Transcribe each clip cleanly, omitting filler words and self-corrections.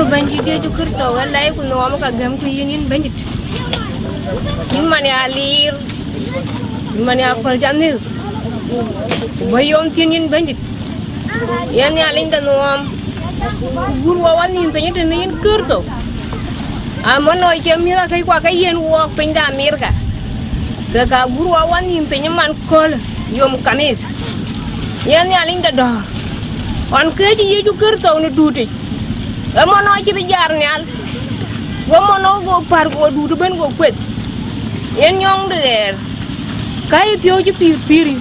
banji dia juga tahu lah aku nama kagam tu ini banjit. Ini mana alir, ini mana apel jamil. Bayom tinin banjit. Yang ni alin tu nama gurwawan ni banjit ni yang kerto. Aman oi jamil kai kwa kai yang walk pindah Amerika. Kaka gurwawan ni banjit man kol yom kamis. Yang ni alin tu dah. An kerja dia juga kerto ni duit. Mono ci bi jaar ñal go mono go par go du ben go kwet yen ñong de kay pio ci piri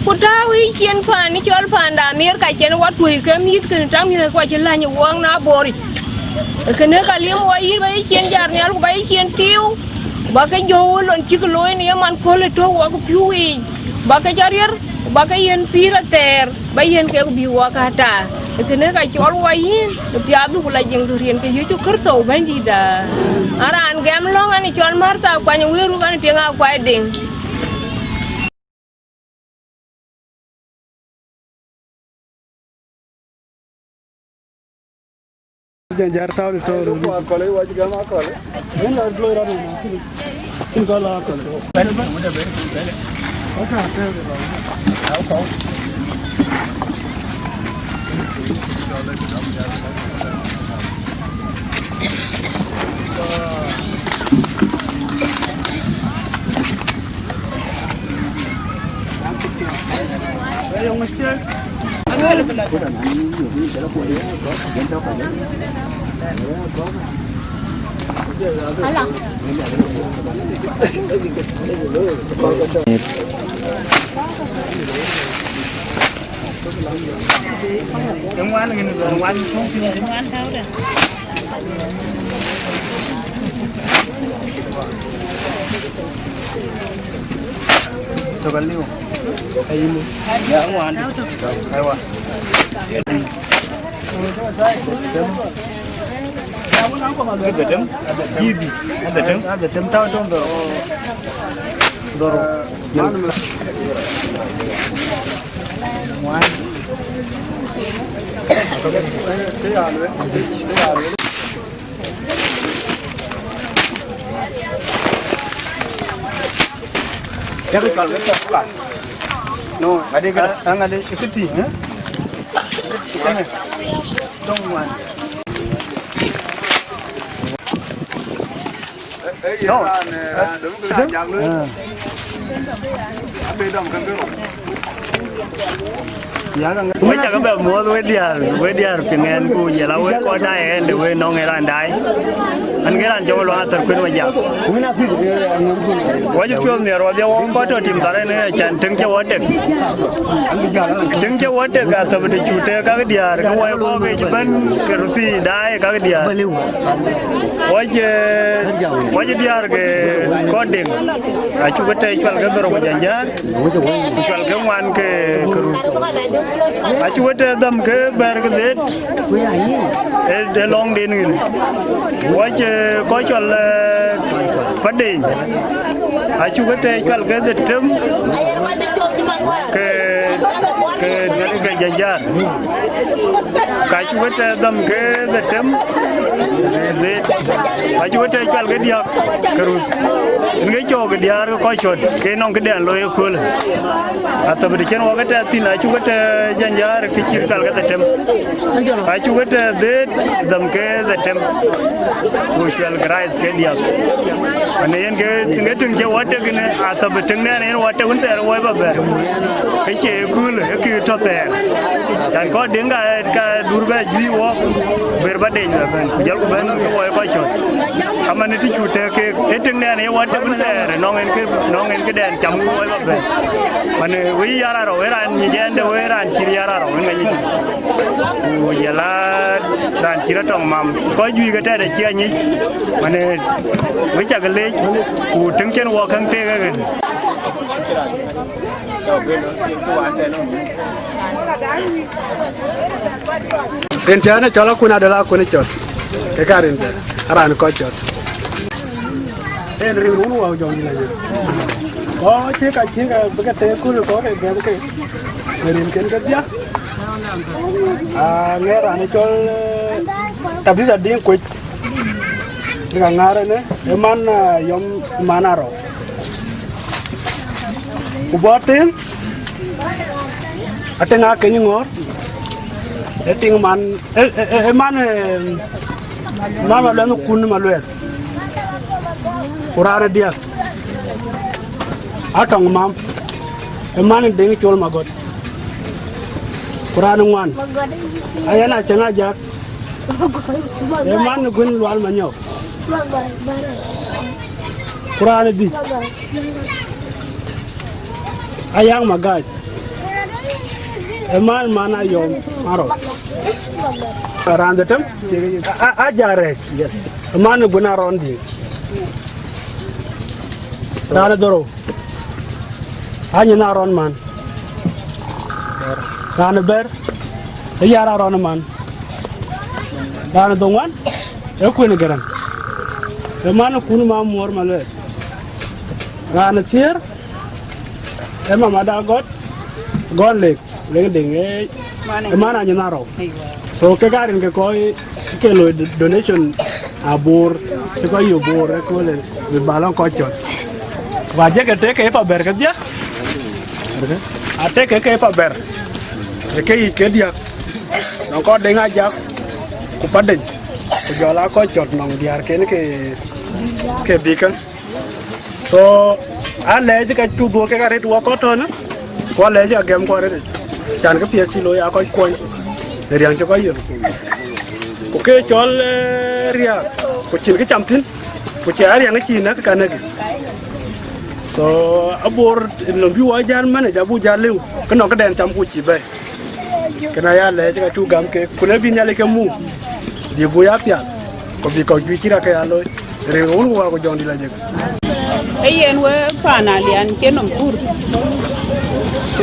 ko tawi cien pani ciol panda mir ka cien watu ke mit ke tam mi ko ci lañu wong na bori ke ne ka lim wo yi bay cien jaar ñal ko bay cien tiu ba ka jowo lon ci ko loy ni man ko le to wa ko piwi ba ka jarir ba ka yen pira ter ba yen ke ko bi wa ka ta kena kai col wain piadu kula jeng durian ke yucu kerso banji da aran gam long ani col marta kwanya wiru kan tianga kwai deng jar taw to ko le waji gam akol en la glora no kin ko la akol bel okay okay Trong quán này quán không phim trong quán đâu đấy. Cho cái liu. Hay liu. Dạ quán. Hay quá. Cái đấm, ada đấm tao trong đó. Doro. Ngoài ya cái kalau kita pulang, no, ada ikuti, ya, ini, dongwan, no, Mấy chắc các bạn mua với điar phiền anh cô giờ là với con đai anh để với nó nghe là đai anh cái là cho lo thật quên mà giặc với chút phim này rồi giờ ông có cho tìm tới này chẳng trứng cho vớt được cả tập để chủ đề các cái điar cái quay qua về chụp bên cái rusi đai các cái điar với điar cái con đỉnh chụp cái tay chụp cái đồ mà dàn dán chụp cái ngoan cái rus acu ada dam ke bar ke zet de long din ngin wache ko chol padi acu ke chol ke zet tem ke jajar ka acu ke dam ke zet tem zet acu ke chol ke dia kerus ngai cho ke dia ko chol ke nong ke dan loye khol atau berikan waktu itu tin acu ke janjar kecil kal kata tem, acu kata ded dam ke zatem, usual gerais ke dia, ane yang ke tung je water gini atau betung ni ane water pun saya rawai babar, kecil cool, kecil top ter, jangan kau dengar ke durba jui walk berbeda je kan, jalan kan kau kau cot, aman itu cuta ke tung ni ane water pun saya nongen ke dan jam kau babar, ane wei yara rawai ni janda wei ran ciri yara rawai ni, jalan ran ciri tong mam, kau jui kata ada cia ni, ane wei cakap leh, tung chen walk hang teh kan. Rencana kalau kuna adalah aku ni Chot, kekarin tu, aran kau Chot. Rin unu au jom ni lagi. Oh, cika bekat tekul kau ke bekat. Rin ken kerja. Ngeran ni Chol tapi sa ding ko nga ngare ne e man yom manaro ku boten atenga ke ngor e ting man e man mama lanu kun malwes kurara dia atong mam e man ding chol magot kurana ngwan ayana chana jak e man gun lwal manyo kurana di ayang magaj e man mana yom maro around the time Ajak yes man guna rondi dana doro anya na ron man dana ber yara ron man dana dongwan e ko ni garan e man kunu ma mor male dana tier e mama da got gon lek ding e man anya na ro so ke garin ke ko ke lo donation abur ke ko yo bor ko le balon ko chot waje ke te ke pa ber ke dia ate ke pa ber ke dia non ko denga jak ku paden ko jola ko chot nong diar ke ke bikan so ale je ka tu do ke ga ret wa ko to na ko le je gem ko ret chan ke pie chi lo ya ko ko riang cho có gì ok cho ria của chị cái chăm tin của chị riang cái chi nó cái này so abor lòng view ajan mà này jabu jalu cái nó cái đèn chăm của chị bay cái này là cái chú gam cái của nó pin nhà lấy cái mu đi bùi áp ya có bị cầu duy chỉ ra cái alo riêng uống qua của John đi là gì ấy anh với pha nà liền cái nòng cur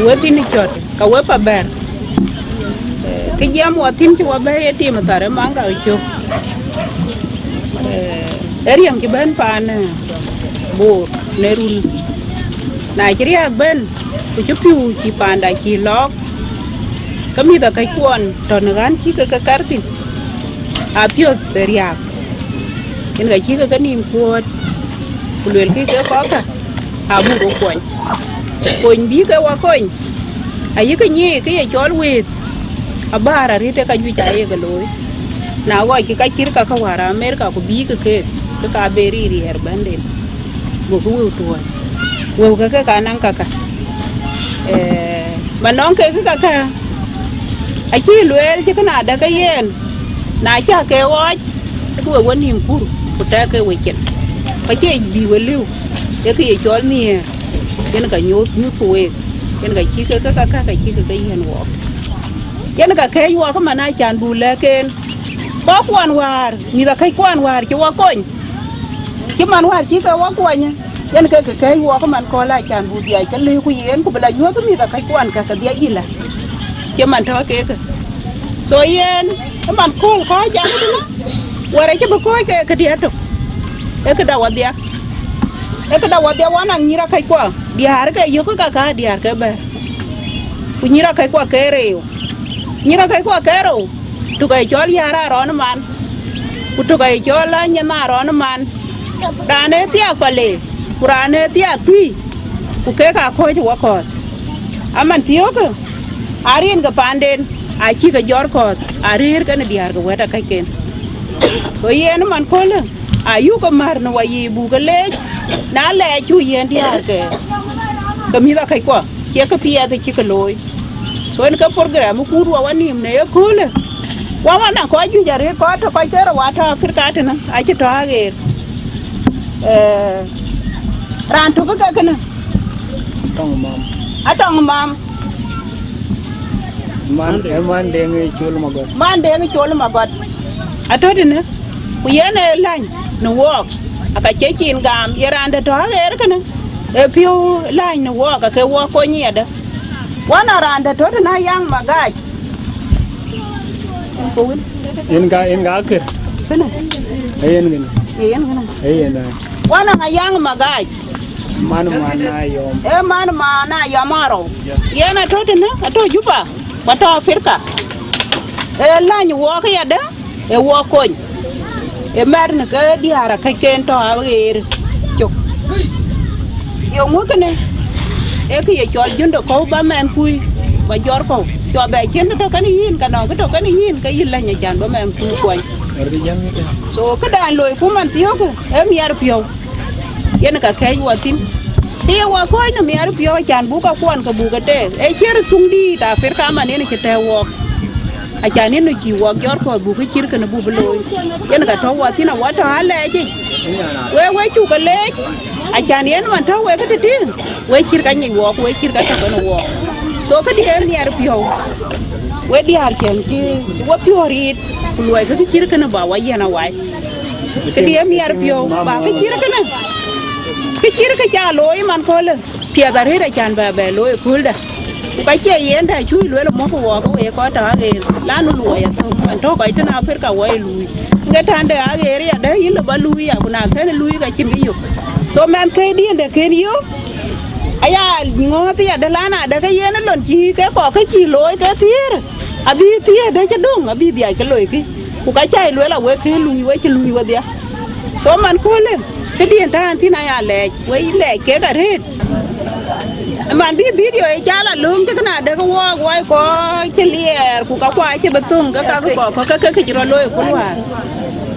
với tin chọt cả với pa bèr cái jam wa tim ci wa bay ti ma tare manga cho eriam ci ben pan bo nerul na ci riak ben ku ci piu ci panda ci lok kami da kai kuon ton gan ci ka kartin a pio riak en ga ci ka nim kuot ku lel ki ka ko ka a bu ko koin bi ka wa koin ayi ka nyi ka ye chol wit abara rite ka ju chaye ga loy na wa ki ka chir ka wara America ko bi ke ka beri ri her bande go ko to wo ka nan ka manong ke ka a chi luel ti kana da ka yen na cha ke wa ko woni kur ko ta ke we chen ka che bi we liu ke ke chol ni ken ka nyut ko we ken ka chi ka chi ka yen wo yen ka ke wa ko mana chan bu le ken ko kwan war ni da kai kwan war chi wa kon chi man war chi ka wa kwanya yen ke wa ko man ko la chan bu dia ka le ku yen ku bla nyu ko mi da kai kwan ka dia ila chi man tho ke so yen man ko jang tu wara chi bu ko ke dia to e ka da wa dia wa na ngira kai kwa dia har ke yo ka dia ke ba ku ngira kai kwa ke reu nhira kai kwa kero tu kai chol yara ron man ku tu kai chol nya na ron man dane tia pale kurane tia tui ku ke ka ko ju ko aman tiyo ko arin ga panden a chi ga jor ko arir ka ne diar ga weta kai ken so yen man ko le ayu ko mar no wayi bu ga le na le chu yen diar ke ka mi da kai kwa che ka pia de chi ka loy so en ka program ku ru wa nim ne ko le wa na ko ju jare ko to ko kero wa ta Afrika tana a chi to ager ran to ka kana atong mam man deng chol magot atodine ku yene lan no walk aka chechin gam yerande to ager kana e piu lan no walk ka wo ko nyeda wana rande to na yang magaj in ga ke kana yen kana wana nga yang magaj man na yom man na yamaro yena to na to juba wato Afrika lan wo ka yada e wo kon e mer ne ka diara ka ken to awer chok yo ngukene e ki ye chol jundo ko ba men kui ba jor ko cho be chen to kan yin ka no to kan yin ka yin la nya chan ba men kui kwai so ka dan loy ku man tiyo ko e miar pio yen ka kai watin ti wa ko no miar pio chan bu ka kwan ka bu ka te e cher tung di ta fer ka man ne ke te wo a chan ne ki wo jor ko bu ka chir ka na bu loy yen ka to watin a wa to ale ji we chu ka le a chan yen man to we ka ti we chir ka nyi wo we chir ka ta no wo so ka di em miar pio we di har chen ki wo pio rit loy ka chir ka na ba wa yana wai ka di em miar pio ba ka chir ka na cái chir cái cha lối man ko le pia da re chan ba ba lối kul da ka che yen da chui lối lo mo ko wa ko e ko ta ge la nu lo ya to man to ka ita na fer ka wa lui nga tan da ge re da yin lo ba lui ya kuna ka ne lui ka chin gi yo so man ke di da ken yo aya ngo ti ya da la na da ka yen lon chi ke ko ka chi lối ka tier abi tier da cha dong abi bi ai ka lối ki ku ka chai lối la we ke lui we chi lui wa dia so man ko le cái điện ta anh na ya lệ với lệ kế cả hết mà biết video ấy cha là lương chứ cái nào để có quay có cái lier của các quay cái bê tông các có cái chỉ là lôi của loa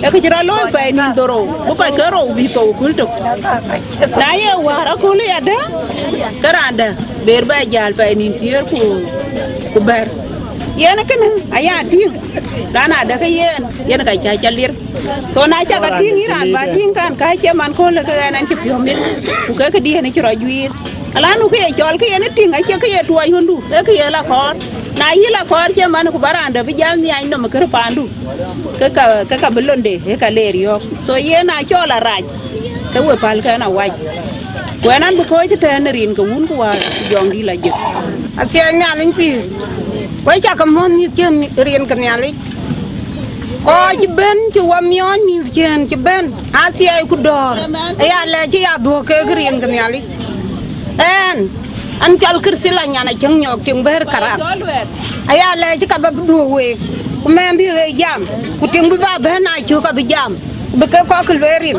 cái chỉ là lôi về nên đồ có phải cái đồ bị tổ của tục nãy giờ qua đó của lier đó cái ràn đó bể bay già về nên tiệt của bể yen cái này aya ting dan ada cái yen cái cha lir so na cha cái ting iran ba ting kan cái che man ko le cái nan che pio mit ku cái di ne chro juir ala nu cái chol cái yen ting ai che cái tuai hundu cái la khor na yi la khor che man ku baranda bi jal ni ai no makar pandu cái belonde cái ler yo so yen na chola raj cái we pal cái na wai nan bu ko che ten rin ko un ku wa jong di la je a che nya lin pi quay cha cầm hôn như chưa riêng cầm nhà lấy coi chỉ bên chỉ qua mion như trên chỉ bên Asia cứ đò ai là chỉ à đùa cái riêng cầm nhà lấy anh cho cái xí là nhà này chẳng nhọc tiếng bể cả ai là chỉ cả đùa quê mà bị giam cứ tiếng ba bên này chưa cả bị giam bị cái có cái lưỡi riêng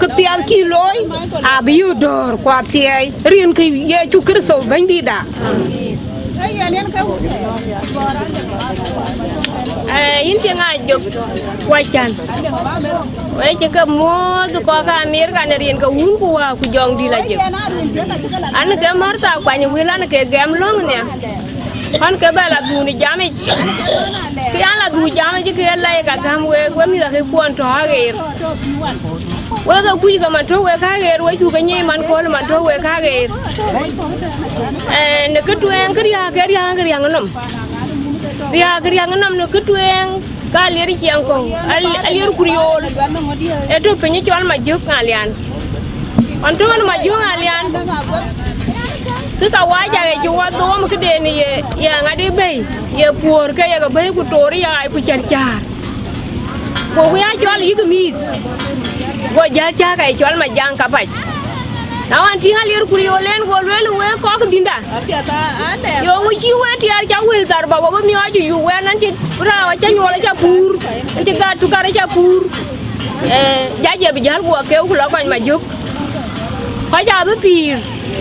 cái pial kia lối à bị đò qua tiề riêng cái ye chú cái sầu bánh đi đã yin tiếng Ajak quay chan quay chỉ có mua tôi có cái America này riêng cái uống của dòng đi là chứ anh cái mar ta quay nhiều là cái game long nè anh cái bà là đu này jam ấy cái anh là đu jam ấy chứ cái lại cả gam quay mình là cái quan trò cái quay cái quy cái mà trò quay khác cái quay chú cái nhảy man coi là mà trò quay khác cái nó cứ tuang cái dia cái nằm nó cứ tuang cái liệt Chiengkou liệt Kuriol itu punya jual maju ngalian Antuman maju ngalian cứ tàu quá dài chú qua tố mà cái đèn này ya ngadi bay ya pur cái ya cái bay của tori ya ai của char của cái cho lý cái mi của giá cha cái cho mà giang cả bạch nào anh tiếng liệt Kuriol lên của lên có cái tin đã yo ngu chiu tiar cha wil tar baba ba mi aju yu nan ci ra cha nyola cha pur ci ga tu kare cha pur jaje bi jar ko ke ku la ko ma juk ko ja ba pir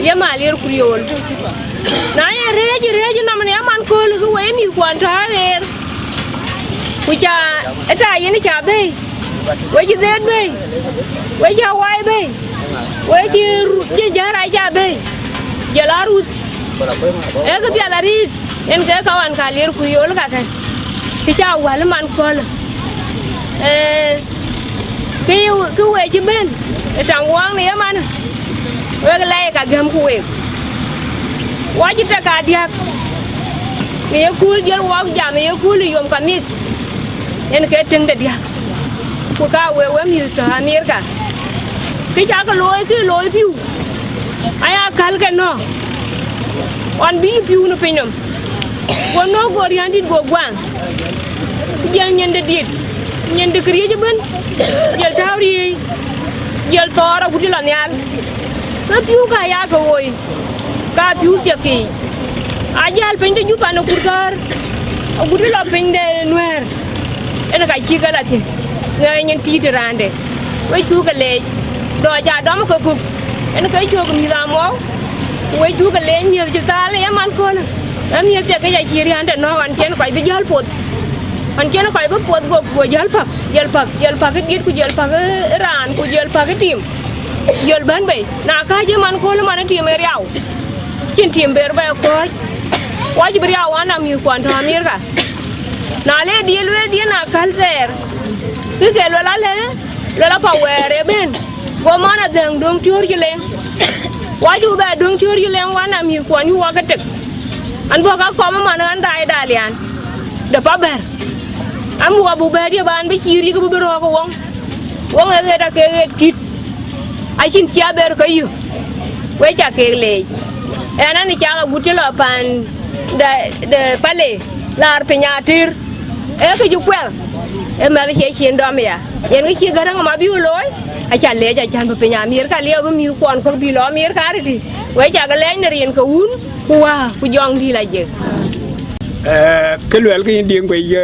ye ma lir Kuriol na ye reji na man ya man ko lu we mi kwan ta ver ku cha eta ye ni cha be we ji det be we ja wai be we ji jara cha be je la ru cái bia là đi em cái câu anh cả liệt Kuriol cả cái cháu quá là man coi cái quê chứ bên tràng quang này em ăn cái này cả gam quê quá chứ ta cả điạc người cùi giờ quang giảm người cùi lì yom cả miết em cái trứng để điạc của cả quê mi tra miết cả cái cháu cái lối phiu ai à khal cái nó on bi piu no pinam wono go riandi go gwang jel nyende dit nyende kriye ben jel tawri jel tora gudi la nyal na piu ka ya go woy ka piu cheki ajal pende jupa no kurkar gudi la pende nuer ene ka chi ga latin ngai nyen ti rande we chu ga le do ja dom ko ku ene ka chu ga mi da mo we chu ga le ni ji ta le man ko na am ni te ka ja chi ri ande no an ken ko bi jal pot an ken ko bi pot go jal pak cái dit ku jal pak ran ku jal pak tim jal ban bay na ka je man ko le man tim e riaw chin tim ber ba ko wa ji riaw ana mi ko an ta mir ka na le di na kal ter ke lo la pa were ben go mana dang dong tior ji leng wa ju ba dong tior ji leng wa na mi ko ni wa ka tek an bo ka ko ma na an dai dalian de pa ber am wa bu ba dia ban be chiri ko be ro ko wong e da ke kit ai chin chia ber ko yu we cha ke le ena ni cha bu ti lo pan de pale lar pe nya tir e ke ju kwel e ma che chin dom ya yen ke chi garang ma bi loy a cha le cha chan pe nya mir ka le ba mi kon ko bi lo mir ka ri we cha ga le ne rin ko un wa ku jong di la je cái luyện cái điên quỷ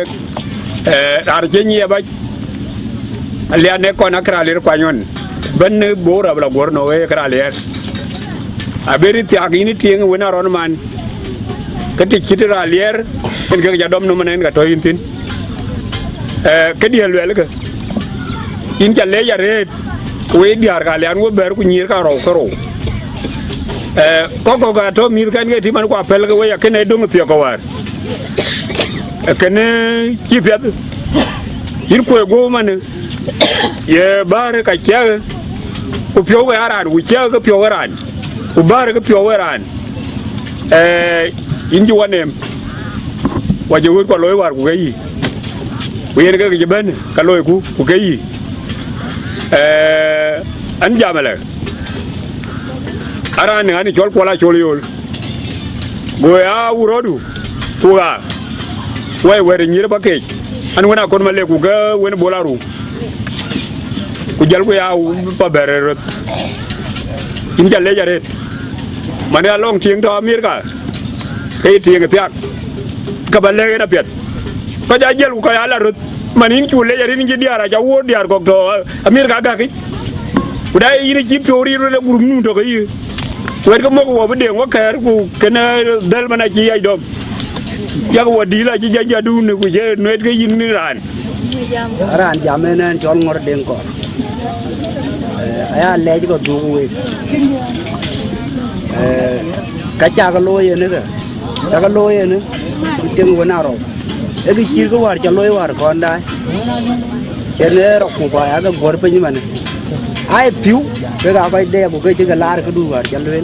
ar jenye ba alian ne ko na krali ko nyon ben bora bla gorno we krali aberi ti agini tieng wona ron man kati kitira lier en ga jadom no manen ga to intin ke dia lwel ga in ja le ya re we diar ga lian wo ber ku nyir ka ro ko ko ga to mir kan ga ti man ko apel ga we ya kene dong ti ko war kene chi pet in ko go man ye bar ka cha ku pyo ga aran ku cha ga pyo aran ku bar ga pyo aran in ju wanem wa je ko loy war ku ga yi ku yen ga je ben ka loy ku ga yi an jamale aran ngani chol ko la chol yol go ya urodu ku ga way were nyir ba ke an wona kon male ku ga wen bolaru ku jal ko ya pa bere in jalle jare mane long tieng to amir ka ke tieng tiak ka balle na pet ko ja jel ko ya la rut manin chu le jare ni diara ja wo diar ko to amir ka ga ki ku dai yin ji pori ro le gurum nu to ko yi wer ko mo ko be wo kar ku kana dal mana ci ay dom ya ko wadi la ci janja du ne ku je net ga yin ni ran jamenen chol ngor den ko aya le ko du we ka cha ga loye ne ga ta ga loye ne tem wona ro e gi chir ko war cha loye war ko ndai chene ro ko ba ya ga gor pe ni man ai piu ke ga ba de bu ke ga lar ko du war cha loye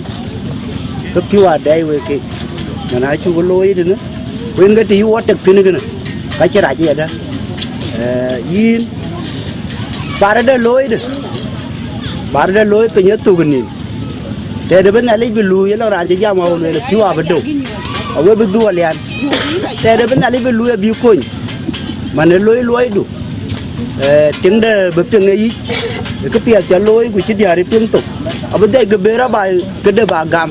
ko piu a dai we ke na chu ko loye de ne wen ga ti wo tek tin ga ne ka cha ra ji da yin para de loy pe nyetu gni te de ben ali bi lu ye la ran je jama wo le piwa ba do awe bi du alian te de ben ali bi lu bi ko man loy du ting de be pe ngi ke pia cha loy ku chi diari pim tu abe de ge bera ba ke de ba gam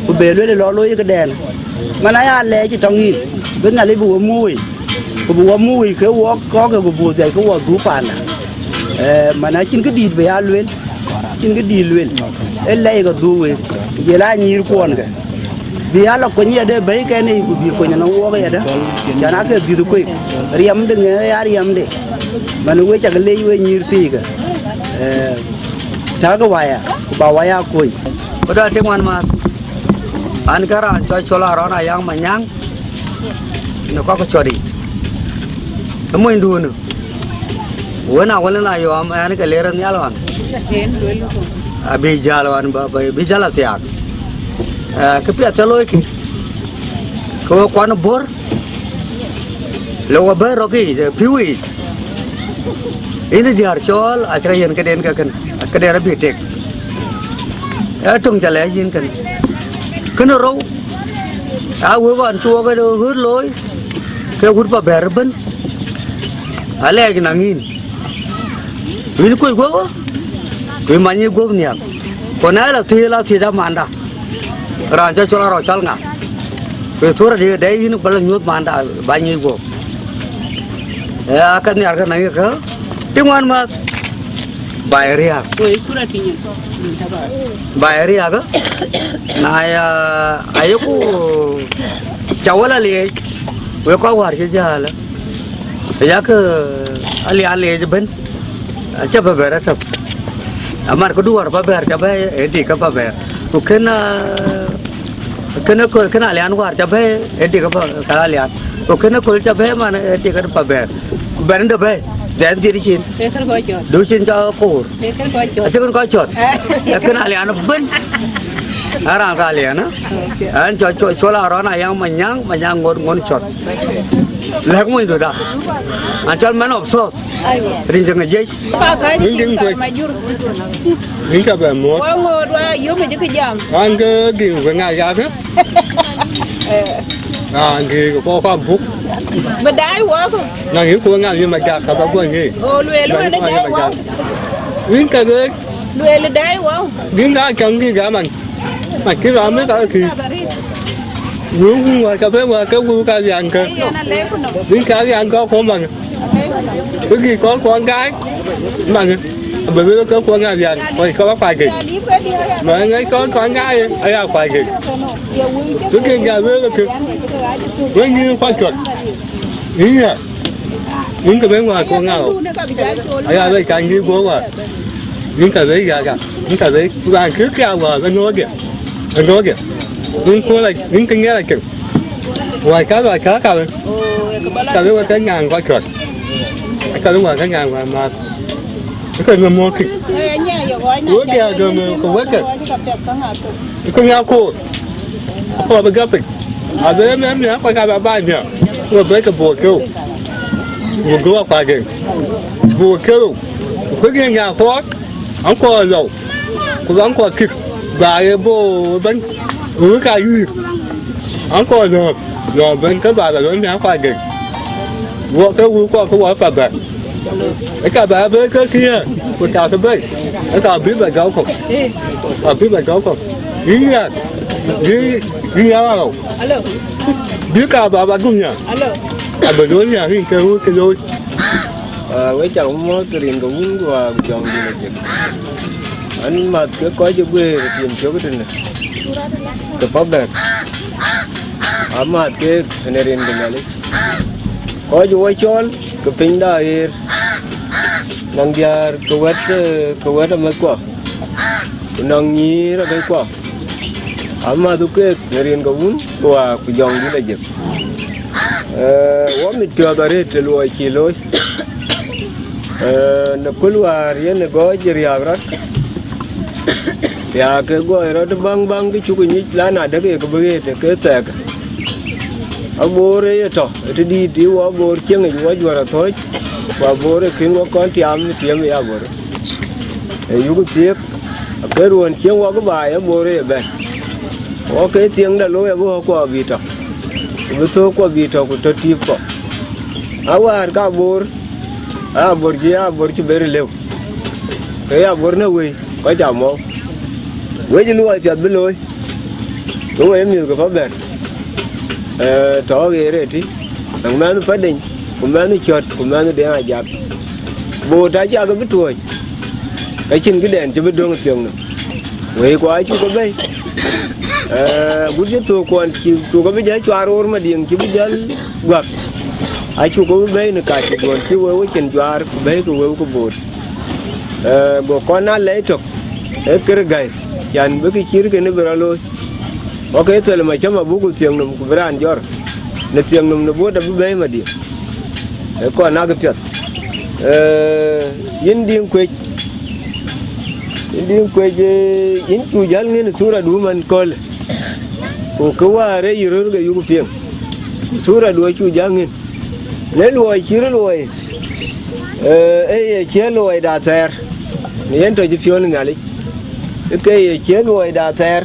ku be le lo loy ke den man aya le chi tong ni ben ali bu mui ku bu mui ke wo ko ke ku bu de ko wo du pa na man a chin ke di be ya luen chin cái đi luyện, em lấy cái đuôi, giờ lại nhiều con cái, bây giờ là con nhà đây bảy cái này, bị con nhà nó uống cái đó, giờ nó cái đi đuôi, riam đừng nghe riam đấy, mà nó quay chắc cái lấy quay nhiều tí cái, tháo cái vải, bảo vải coi, bây giờ tiếng Anh mà, anh cái rằng cho là nó này yang mà nhang, nó có cái chỗ đi, nó muốn đuôi nữa, bữa nào con lại vô anh cái lấy ra nhá luôn. Bijalan bijala tiak. Kepiat caloi ki. Kau kuan bor. Lawa ber roki piwi. Ini diar chol aja yang keden keden bitek. Tung jale yin kan. Kena row. Awu kan chua cái đồ hút lối. Cái hút pa berben. Ale cái nangin. Ini koi gua. Vì mà như quốc niệm, còn nãy là thì ra màn đã, rồi cho là rồi sao ngã, vì thua ra thì đấy nó vẫn là nhút màn đã bao nhiêu quốc, akan ni akan nangis ke dengan mat bayari ak Oi sura tinyo. bayari ak na ayo ku chawala le we ko war ke jala ya ke alian le ben cha ba bera thap amar ko duar ba ber cha ba edi ka ba ber ku kena ko kena alian war cha ba edi ka ba alian ku kena ko cha ba man edi ka ba ber ber nda ba dan diri chin Tekar go chot. du chin cha ko Tekar go chot. cha con chot kena alian ben arang ka alian an cho la ro na yang manyang ngon chot lek mo do da an chal man of sauce rin jang je Ka ka ni ta ma jur. những cái về mua Wa ngod wa yo me cái jam. anh cái kiểu về ngày ra thế anh kia có bút Ba dai wa ko. là hiểu của ngày nhưng mà gạt cả bao nhiêu gì O lue lo na dai wa. những cái đấy Lue le dai wa. những cái trong cái gã mình mà cái đó mới tới khi uống ngoài cà phê ngoài cái uống cà gì ăn cơ những cái gì ăn có không bằng cái gì có con gái mà bởi vì có con gái gì ăn còn có bác phải kì mà ngay có con gái ấy là phải kì cái kia nhà với là kì với như khoai chuột những cái bên ngoài con nào ấy là đây cái như bố mà những cái đấy gà cả những cái đấy vàng cứ cao vào cái nốt kìa những cô này những cái nghe là kiểu ngoài cá cả rồi cả đấy là cái ngàn khoai chuột cả đấy là cái ngàn mà cái người mua kịch bữa kia rồi mà không biết kìa cái nhau cô họ bị gấp kịch ở bên em nhớ phải cả ba nhỉ rồi với cái bùa kêu phải kìa bùa kêu cái nhà khoác ông coi rồi cũng ông coi kịch và cái bố bên cái gì ông coi rồi bên cái bà là nó nhớ phải kìa bùa kêu qua cái quả bạc cái cả bà với cái kia của chào thưa bê cái cả biết bài gấu không biết bài gấu không đi nào Alo. biết cả bà cũng nhỉ Alo. bởi đối nhà thì cái rồi với chào ông tiền cũng và chọn gì là chuyện anh mà cứ có cho bê tiền chỗ cái này cái pháp đẹp mà cái này riêng cái này có cho ai chọn cái pin đây nang dia kawat mà qua nang nhí là cái qua mà tu cái riêng cái vốn qua cái dòng gì là gì wa mi cho bare te lo chi lo na kulwa riêng nó có gì ra ya cái gọi ra bang cái chú cái nhít lá nào đó cái bê cái tẹt abore to đi wa bor chiang này wa ra thôi và bore khiến wa con tiêm ya bore yu cái tiếc cái ruộng chiang wa cái bài bore bên o cái tiếng đã lôi bố qua vị to bố thô qua vị to của tôi tiếp có awar ka bor bor chỉ bere leo cái bor nó quỳ có chào mò với những người chợt bên lôi tôi em nhiều cái pháp bẹt đó cái đấy thì thằng nó phát định của nó chợt của nó để Ajak bồ trái cha cái biết tuổi cái chân cái đèn cho biết đường tiền này vậy quá chú có bay bút giấy tôi còn chú có biết giấy choa rồi mà điện chú biết giấy gật ai chú có biết bay nữa cả chú còn chú với chân choa bay của cái bột bộ con nó lấy trục cái gầy dàn với cái chiếc cái nó bờ lôi ok thôi là mà chấm mà bút của tiền nó của anh giỏi nó tiền nó bút đã biết bay mà điện còn nào cái chuyện yên điên quê yên chú giáo nghe nó sura đủ mình coi cô câu à đấy yêu rồi cái yêu phiền sura đủ chú giáo nghe lấy lùi chỉ lùi ấy chỉ lùi đa thèr nên tôi chỉ phiền ngay cái chỉ lùi đa thèr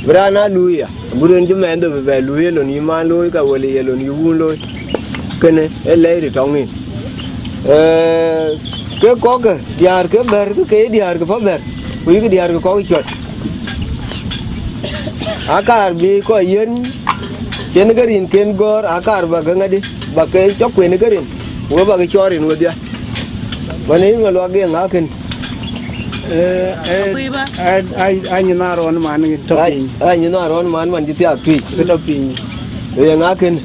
bữa na lùi à bữa nay chúng mình đâu về lùi rồi nhưng mà lùi cả vợ lì rồi nhiều vui lùi cái này lấy để trong này cái có cái diar cái ber cái diar cái pháp ber quý cái diar có cái chuột akar bi có yên trên cái rin ken gor akar ba cái ngay đi ba cái chốc quên cái rin wo ba cái chori no dia bani ma lo ge nga ken ai như nào rồi mà nó topping ai như nào rồi mà mình chỉ tiếc tùy cái topping nga ken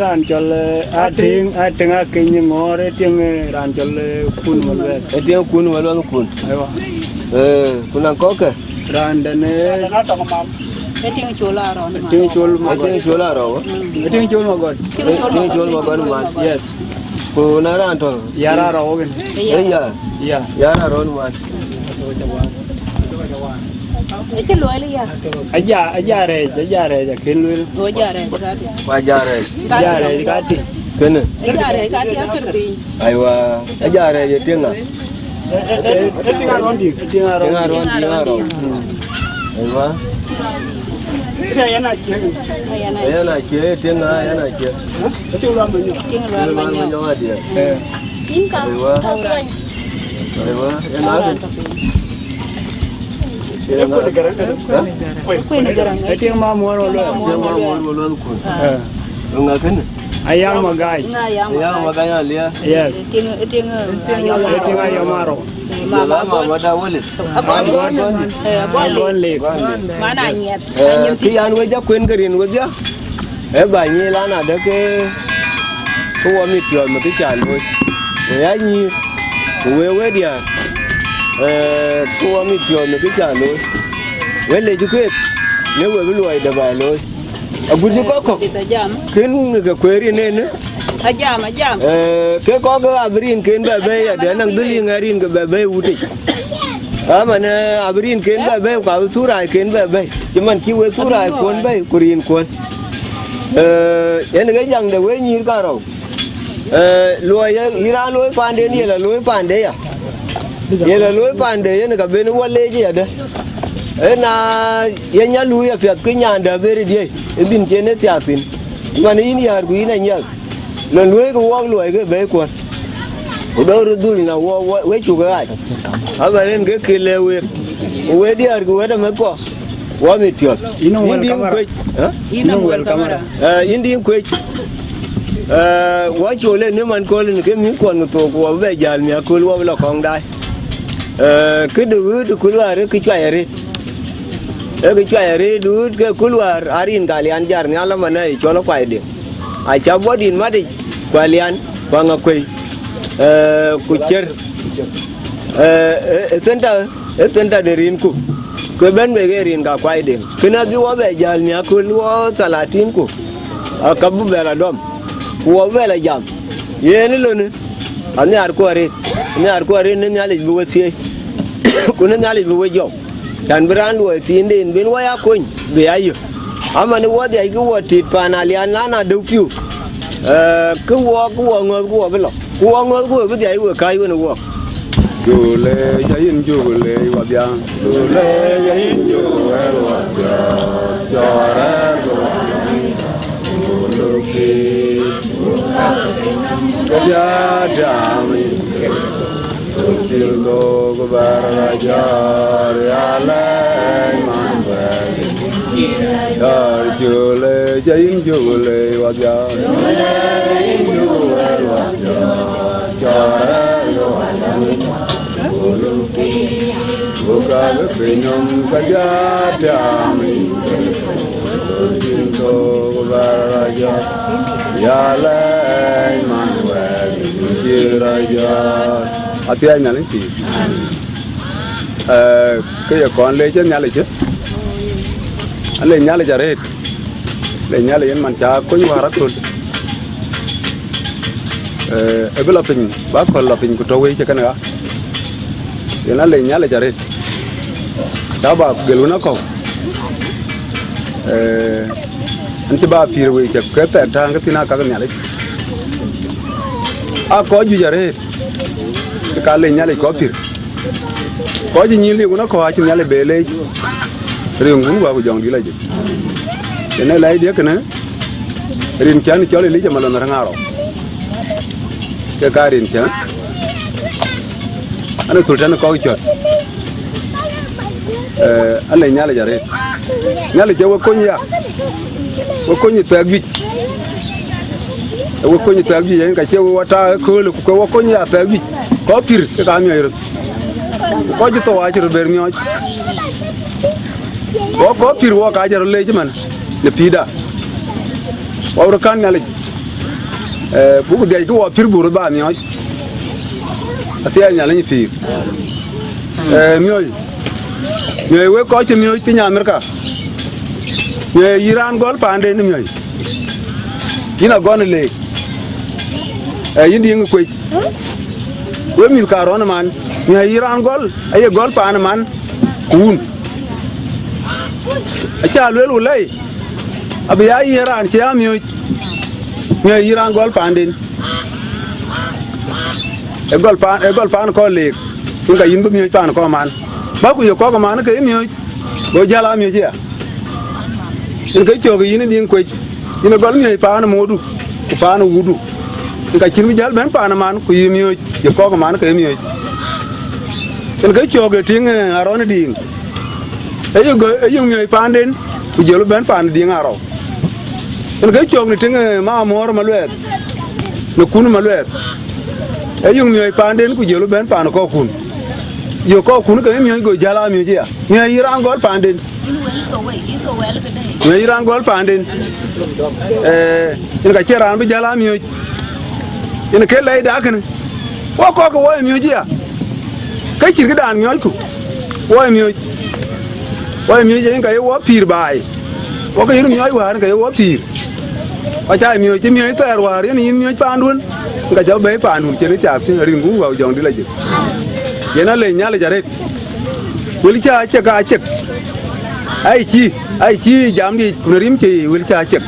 ran chol a ting a kin ni ngore ting ran chol kun mo le tiếng kun mà lo kun aiwa kun ang ko ke ran dane cái tiếng chua là rồi ting chol ma tiếng chua la ro ting chol ma god tiếng chua ma god man yes ko na ran to yara ro gen ya ro man cái lưỡi là ya aja re ja kin lu lưỡi ya rồi qua ja re ka ti ken ya rồi cái tiếng cái gì ai wa ja re tiếng à ting a ron di ting a ron ai wa yana ke yana ke tiếng à yana ke ting ron men tiếng rồi mà nhau ai wa yana quên được rồi ting ma mo lo nga ken ayam ma gai ya ma ga ya lia yes tiếng ting ayamaro ma da wole gon le mà này nhẹt ki an we ja kwen garin we ja e ba ni la na de ke ko wa mi tyo ma ki chan we ya ni we dia ko wa mi tyo ma ki chan we le ju ke ne we lu ai da ba lo a gu ju ko ken ga kweri ne ne ajam ke ko ga abrin ken ba be ya de nang duli ngarin ga ba be uti mana abrin ken ba be ka surai ken ba be cuman ki we surai kon be kurin kon yen ga jang de we nyir ka ro loy ira loy pande ni la loy pande ya ye la loy pande yen ga be ni wale ji ya de na yenya lu ya fiat ke nyanda be ri edin kene tiatin man yin yar gu ina nya lo loy ko wong loy ke be kon do ru dul na we chu ga aba ren ke kile we di ar gu da me ko wa mi tiot indi ko ina wel kamera indi ko wa chu le ni man ko le ke mi kon to ko be jal mi ko wa la kong dai ke du ku wa re ki cha re cái chuyện này đứa cái kulwar arin kalian jar ni alam mana cholo kwai de a cha bodin madi kalian banga koi kucher tenta de rin ku ko ben be rin ga kwai de kina bi wa be jal ni akul wa salatin ku akabu bela dom wa bela jam yeni lone ani ar ko are ne nyale bi wotie ku ne nyale bi wojo dan beran lu tin bin wa ya kun be ayo ama ni wa de ku wa tit panalian lana du piu ku wa ngo belo ku wa ngo ku be de wa kai wa no Jule jayin jule wa bia jule jayin jule wa bia jara juluki kaja dami tilgo gobarajar alai manwa dar jule jayin jule wa bia jule wa bia jara buka benyom kajadami jinto baraja yalai manwel jiraja atia nyale ti ke kon le chen nyale che ale nyale jaret le nyale yen man cha ko wara tul ebela pin ba ko la pin ko to we che kana yana le nyale jaret daba geluna ko anti ba pirwe ke keta tanga tina ka nyale a ko ju jaret ka le nyale ko pir ko ji nyili una ko ha nyale bele rengu ba bu jong di la je ene lai dia kana rin chan chole li je malon rangaro ke ka rin chan ana tultana ko Chot alle nyale jare nyale je wo konya tagwi wo ko ni ta gi yen ka che wo ta ko lu ko wo ko ni ta gi ko pir ka mi yer ko ji to wa ji ber mi wo ko pir wo ka jar le ji man le pida wo kan ngale bu de ko wo pir bu ba mi ati nya le ni pir mi we ko chi mi pi nya Amerika mi Iran gol pande ni mi ina gon le yindi ngi ko we mi ka ron man mi Iran gol ay gol pan man kun acha lelu lay abiya Iran ci am mi Iran gol pande e gol pan ko le nga yin bu mi pan ko man ba ku yo ko man ke mi go jala mi ci in kai choga yin din ko ina gol mi pan modu ku pan wudu nga kin mi jal ben pan man ku yimi yo ko man ke mi in kai choga ting aron ding e yo mi pan den ku jelo ben pan ding aro in kai choga ting ma mor malwet no kun malwet e yo mi pan den ku jelo ben pan ko kun yo ko kun ke mi go jala mi ji mi Iran gol pan den mi Iran gol pan den in ka cheran bi jala mi in ke lay da kan ko wo mi ji ka chir ga dan mi ku wo mi ji in ka yo pir bai wo ka yin mi wa ka yo pir wa cha mi ji mi ter wa rin yin mi pan dun ka jo be pan dun che ni cha tin rin gu wa jong di la ji yana le nya le jaret wil cha ka chek ai chi jam di kunarim chi wil cha chek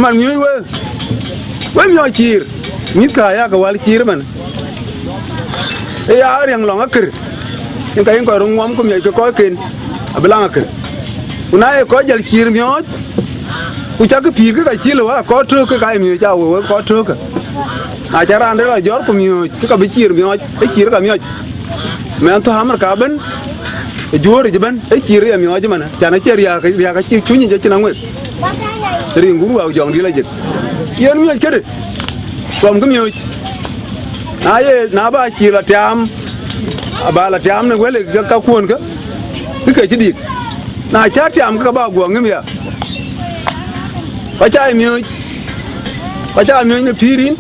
man mi we mi chir mi ka ya ka wal chir man ya riang long akir in ka in ko rungom ko mi ko ken ablang akir una e ko jal chir mi ku cha ka pir ka chi lo wa ko tro ka mi cha wo ko tro ka a charan de la jor ko mi ka bi chir mi e chir ka mi men to hamar ka ben e jore je ben e chir ya mi je man cha na cher ya ka chi chu ni je chi na ngwe ring gu wa jong di la je yen mi ke de kom ga mi na ye na ba chi la tam ba la tam ne wele ka kuon ka ke chi dik na cha tam ka ba go ngim ya cha mi ne pirin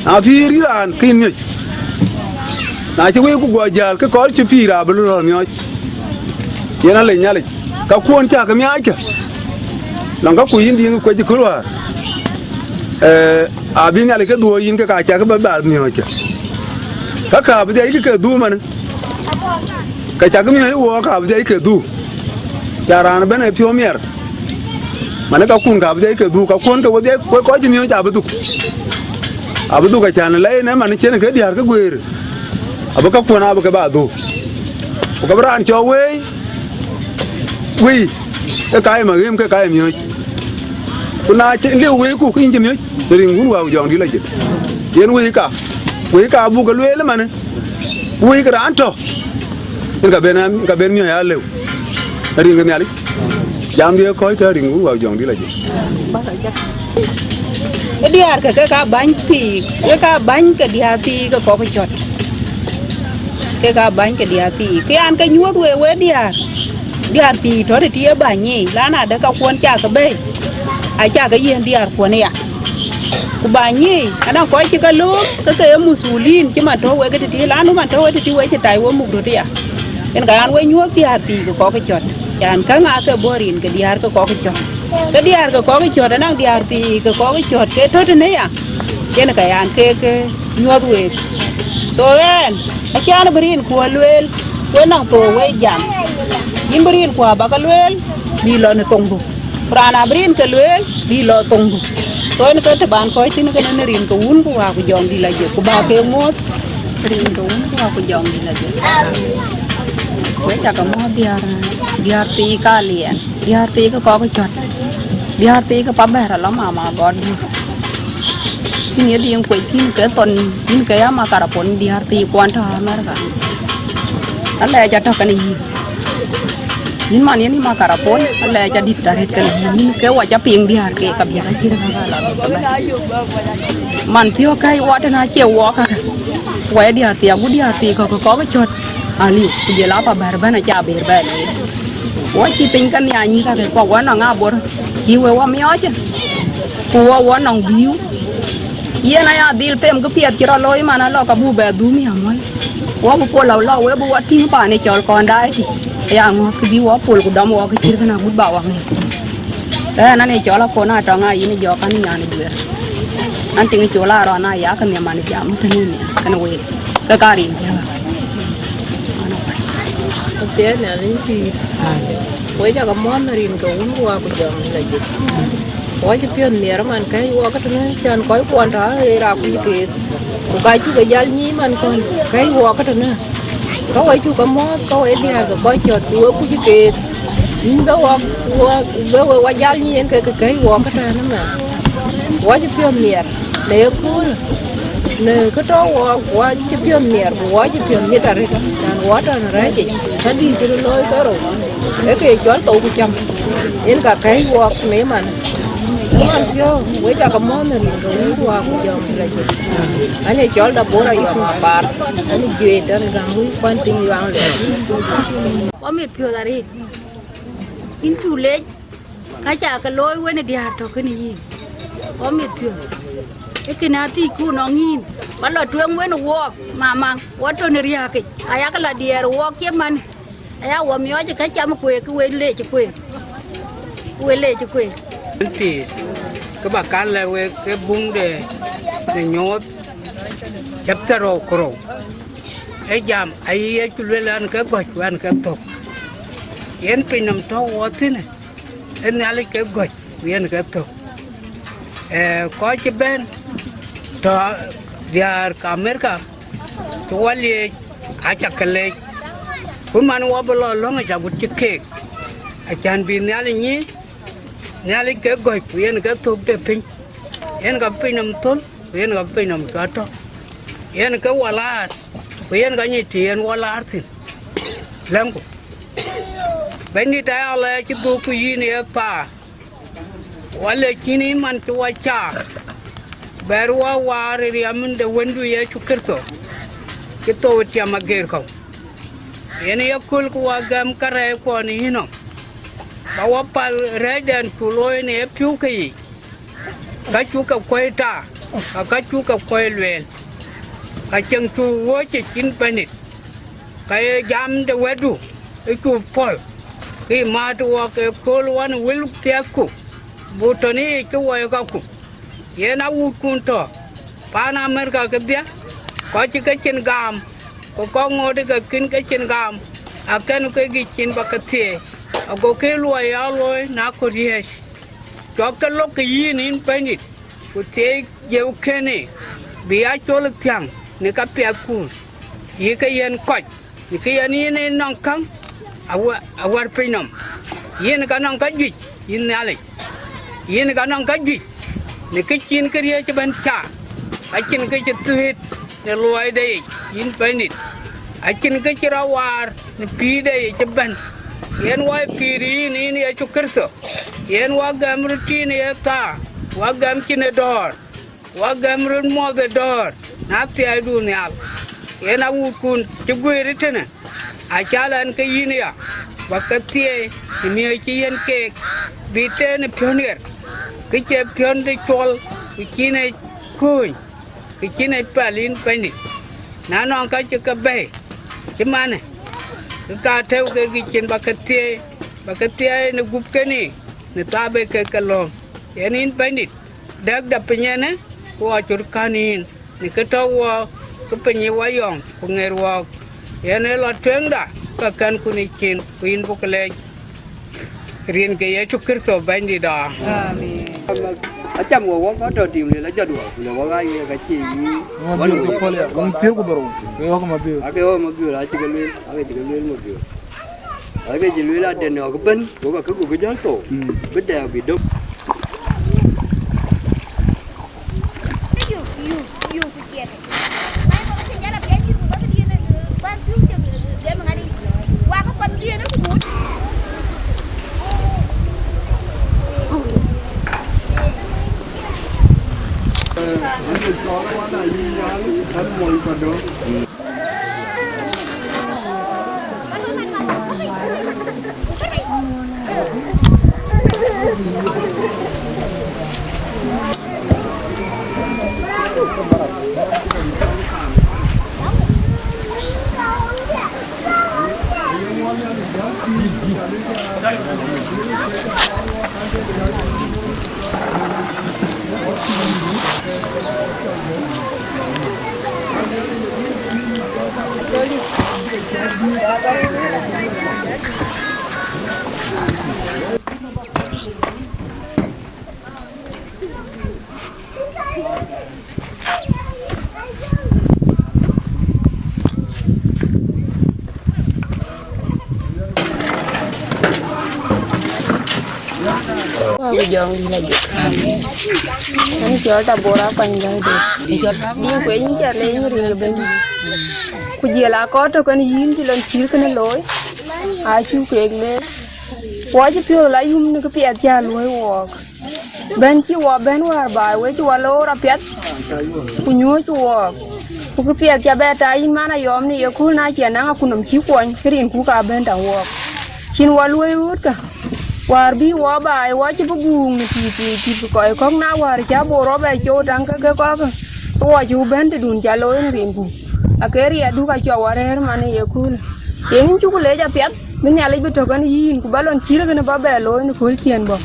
na piri ran kin ni na chi we ku go jal ka ko chi pira bu lo mi yena le nyale ka kuon cha ka mi aka long ka ku yin di ko ji kulwa abin ale ka duo yin ka cha ka ba mi ka bu dai ka du man ka cha ka mi wo ka bu dai ka du cha ran bene pio mier mana ka kun ka bu dai ka du ka kun ka wo dai ko ji mi cha bu du abu ka chan lai ne man chen ka diar ka gwer abu ka kuna abu ka ba du ka bran cho we ka kai ma gem ka kai mi kuna chen le we ku kin ji mi ring gun wa jong di la je yen we ka abu ka le le man we ka ran to ka ben mi ya le ring ka mi ali jam di ko ta ring gun wa jong di la je cái diar ka bánh thì cái bánh cái diar thì có cái chọt cái bánh cái diar thì cái ăn cái nhuốc we diar thì thôi thì tia bà nhỉ lá nào đã cao quân cha cái bê ai cha cái gì diar của này à của bà nhỉ anh đang coi chỉ cái lúc cái musulin chứ mà thôi cái thì lá nó mà thôi thì we chỉ tài we mục rồi đi à cái ăn we nhuốc diar thì có cái chọt chẳng cái ngã cái borin cái diar có cái chọt cái diar có cái chọt đang diar thì có cái chọt cái thôi thì này à cái này cái ăn cái nhuốc we so en acha na berin ko lwel we nang to we jam yin berin ko ba ka lwel bi lo ne tongu prana berin ka lwel bi lo tongu so en ka te ban ko tin ka ne rin ko un ko wa ko jom di la je ko ba ke mot rin ko un ko wa ko jom di la je we cha ka mo diar ti ka lien diar ti ko chot diar ti ka pa ba ra lo ma god ini dia yang kuih kini ke ton kini ke ama karapon di hati kuanta mereka. Allah jatuh kan ini. yin man yin ma karapon le cha dit taret kan yin ke wa cha ping di har ke kabia chi ra la man thio kai wa na che wa ka wa di har ti agu di har ti ko cái chot ali ku je la pa bar bana cha ber ba le wa chi ping kan ya ni ka ko wa na nga bor hi we wa mi o che ku wa nong diu ye na ya dil tem ko piet ki ro loi mana lo ka bu be du mi amoy wa bu po lo we bu wa tin pa ne chol kon dai ti ya ngo ki bi wa pol ku dam wa ki chir kana gud ba wa ngi na ne chola ko na to nga yin jo kan nya ni ber an ting chola ro na ya kan ne man jam kan ni kan we ka ka rin ja thế này đến khi với cho cái món nó rin cái uống qua của chồng là gì có cái phiên mía đó mình cái qua cái này cho anh có quan trả ra cái cái chú cái giá nhí mình còn cái qua cái này có ấy chú cái món có ấy đi hàng có chợt của cái nhưng đó qua giá nhí cái qua cái này nó mà qua cái phiên mía để cô nè cái đó qua cái phiên mía qua cái phiên mía ra rồi quá trời là ra chị hắn đi cho nó nói tới rồi để cái chó tụ của chồng đến cả cái quạt nếu mà nó ăn chưa với cho cái món này rồi quạt của chồng là chị anh này chó đã bố ra giờ mà bà anh này duyệt đó là muốn quan tâm vào lại có miệt phiêu ra đi in phiêu lên cái chả cái lối với này đi hạt rồi cái này gì có miệt phiêu cái nào thì cô nó nhìn bắt là trường với nó walk mà quá trời này ra cái ai cái là đi walk kiếm mình ai qua miếng cho cái chăm quê cái quê lệ cho quê thì các bà can là cái bung để nhốt chấp cho rồi cổ ấy giảm ấy chú lên ăn cái gỏi ăn cái tục yên pin nằm thâu quá thế này em lấy cái gỏi ăn cái tục có cái bên to dia Amerika to wali Ajak kale kuman wa bolo lo nga jabut ci kek achan bi nyali ke goy yen ga tok de pin yen ga pinam tol yen ga pinam gato yen ga wala yen ga ni ti yen wala tin lam ko bani ta ala ci do ku yini ta wala kini man to wacha berwa wari amin de wendu ye chukerto kito tia mager ko yene yakul ko wagam kare ko ni hino bawa pal reden kuloy ne piu kai ka chu ka koita ka chu ka koilwel ka cheng chu wo chi chin panit ka jam de wedu e chu pol ki ma to ke kol wan wil tiaku butoni ke wa ka ku yena wut kunto pana Amerika ke dia ko ci ke cin gam ko ngode ke kin ke cin gam akan ke gi cin bakati ago ke lo ya lo na ko ries to ke lo ke yin in penit ko te je ukene bi a chol tyang ne ka pe ku yi ke yen ko ni ke yen ni nong kang awar pinam yen ka nong ka gi yin ale yen ka nong ka gi ne cái chín cái gì cho bên cha, ai chín cái cho tuyệt, ne loài đây, in bên nít, ai chín cái cho rawar, ne pi đây cho bên, yên wai pi ri ni cho kerso, yên wagam rutin ni ta, wagam chín door, wagam run mo the door, nafti ai du ni al, yên au kun cho gue ri nè, ai chalan cái gì nè, wakati ni ai chi yên cake, bite ne pioneer. Cái chế phiền để chol cái chi này cùi cái chi này palin pani na non cái chế cái bể chứ mà này cái cá theo cái trên bakatie nó gúp cái này nó ta bê cái lom cái nín pani đắc đập nhẹ nè qua chỗ canin nó cái tàu cái pani wayong cái nghe qua cái này là trend đó cái can kuni chin kuin bốc lên riêng cái chỗ cửa sổ bên đi đó ở trong ngồi có trò chuyện này là cho đùa là có cái gì có được không phải là con thiếu của bro cái họ mà biểu cái họ mà biểu là chỉ cần luyện một biểu ở cái gì luyện là đèn nó cái bên của cái gió tổ bên đèo bị đốt Dòng đi là dịch anh cho ta bora quanh đây đi quên chả lấy người người bên cô giờ là có cho cái gì thì lần chiếu cái lối ai chú kẹt lên quá chứ phiêu lại nó cái bẹt cha lối walk bên chi walk bên war bài với chú lô ra bẹt cô nhớ chú walk cô cái bẹt cha bẹt ai mà na yom ni cô na chỉ năng cô nằm chiếu quanh cái điện cô cả bên đằng walk xin wa lối út cả war bi wa bai wa chi bugung ti ko ko na war cha bo ro ba cho dang ka ko to wa ju ben de dun cha lo ni rin ku a ke ri adu ka cho war her mane ye kul yen chu ko le ja pet min ya le bi to kan yin ku balon chi le na ba ba lo ni ko kien bo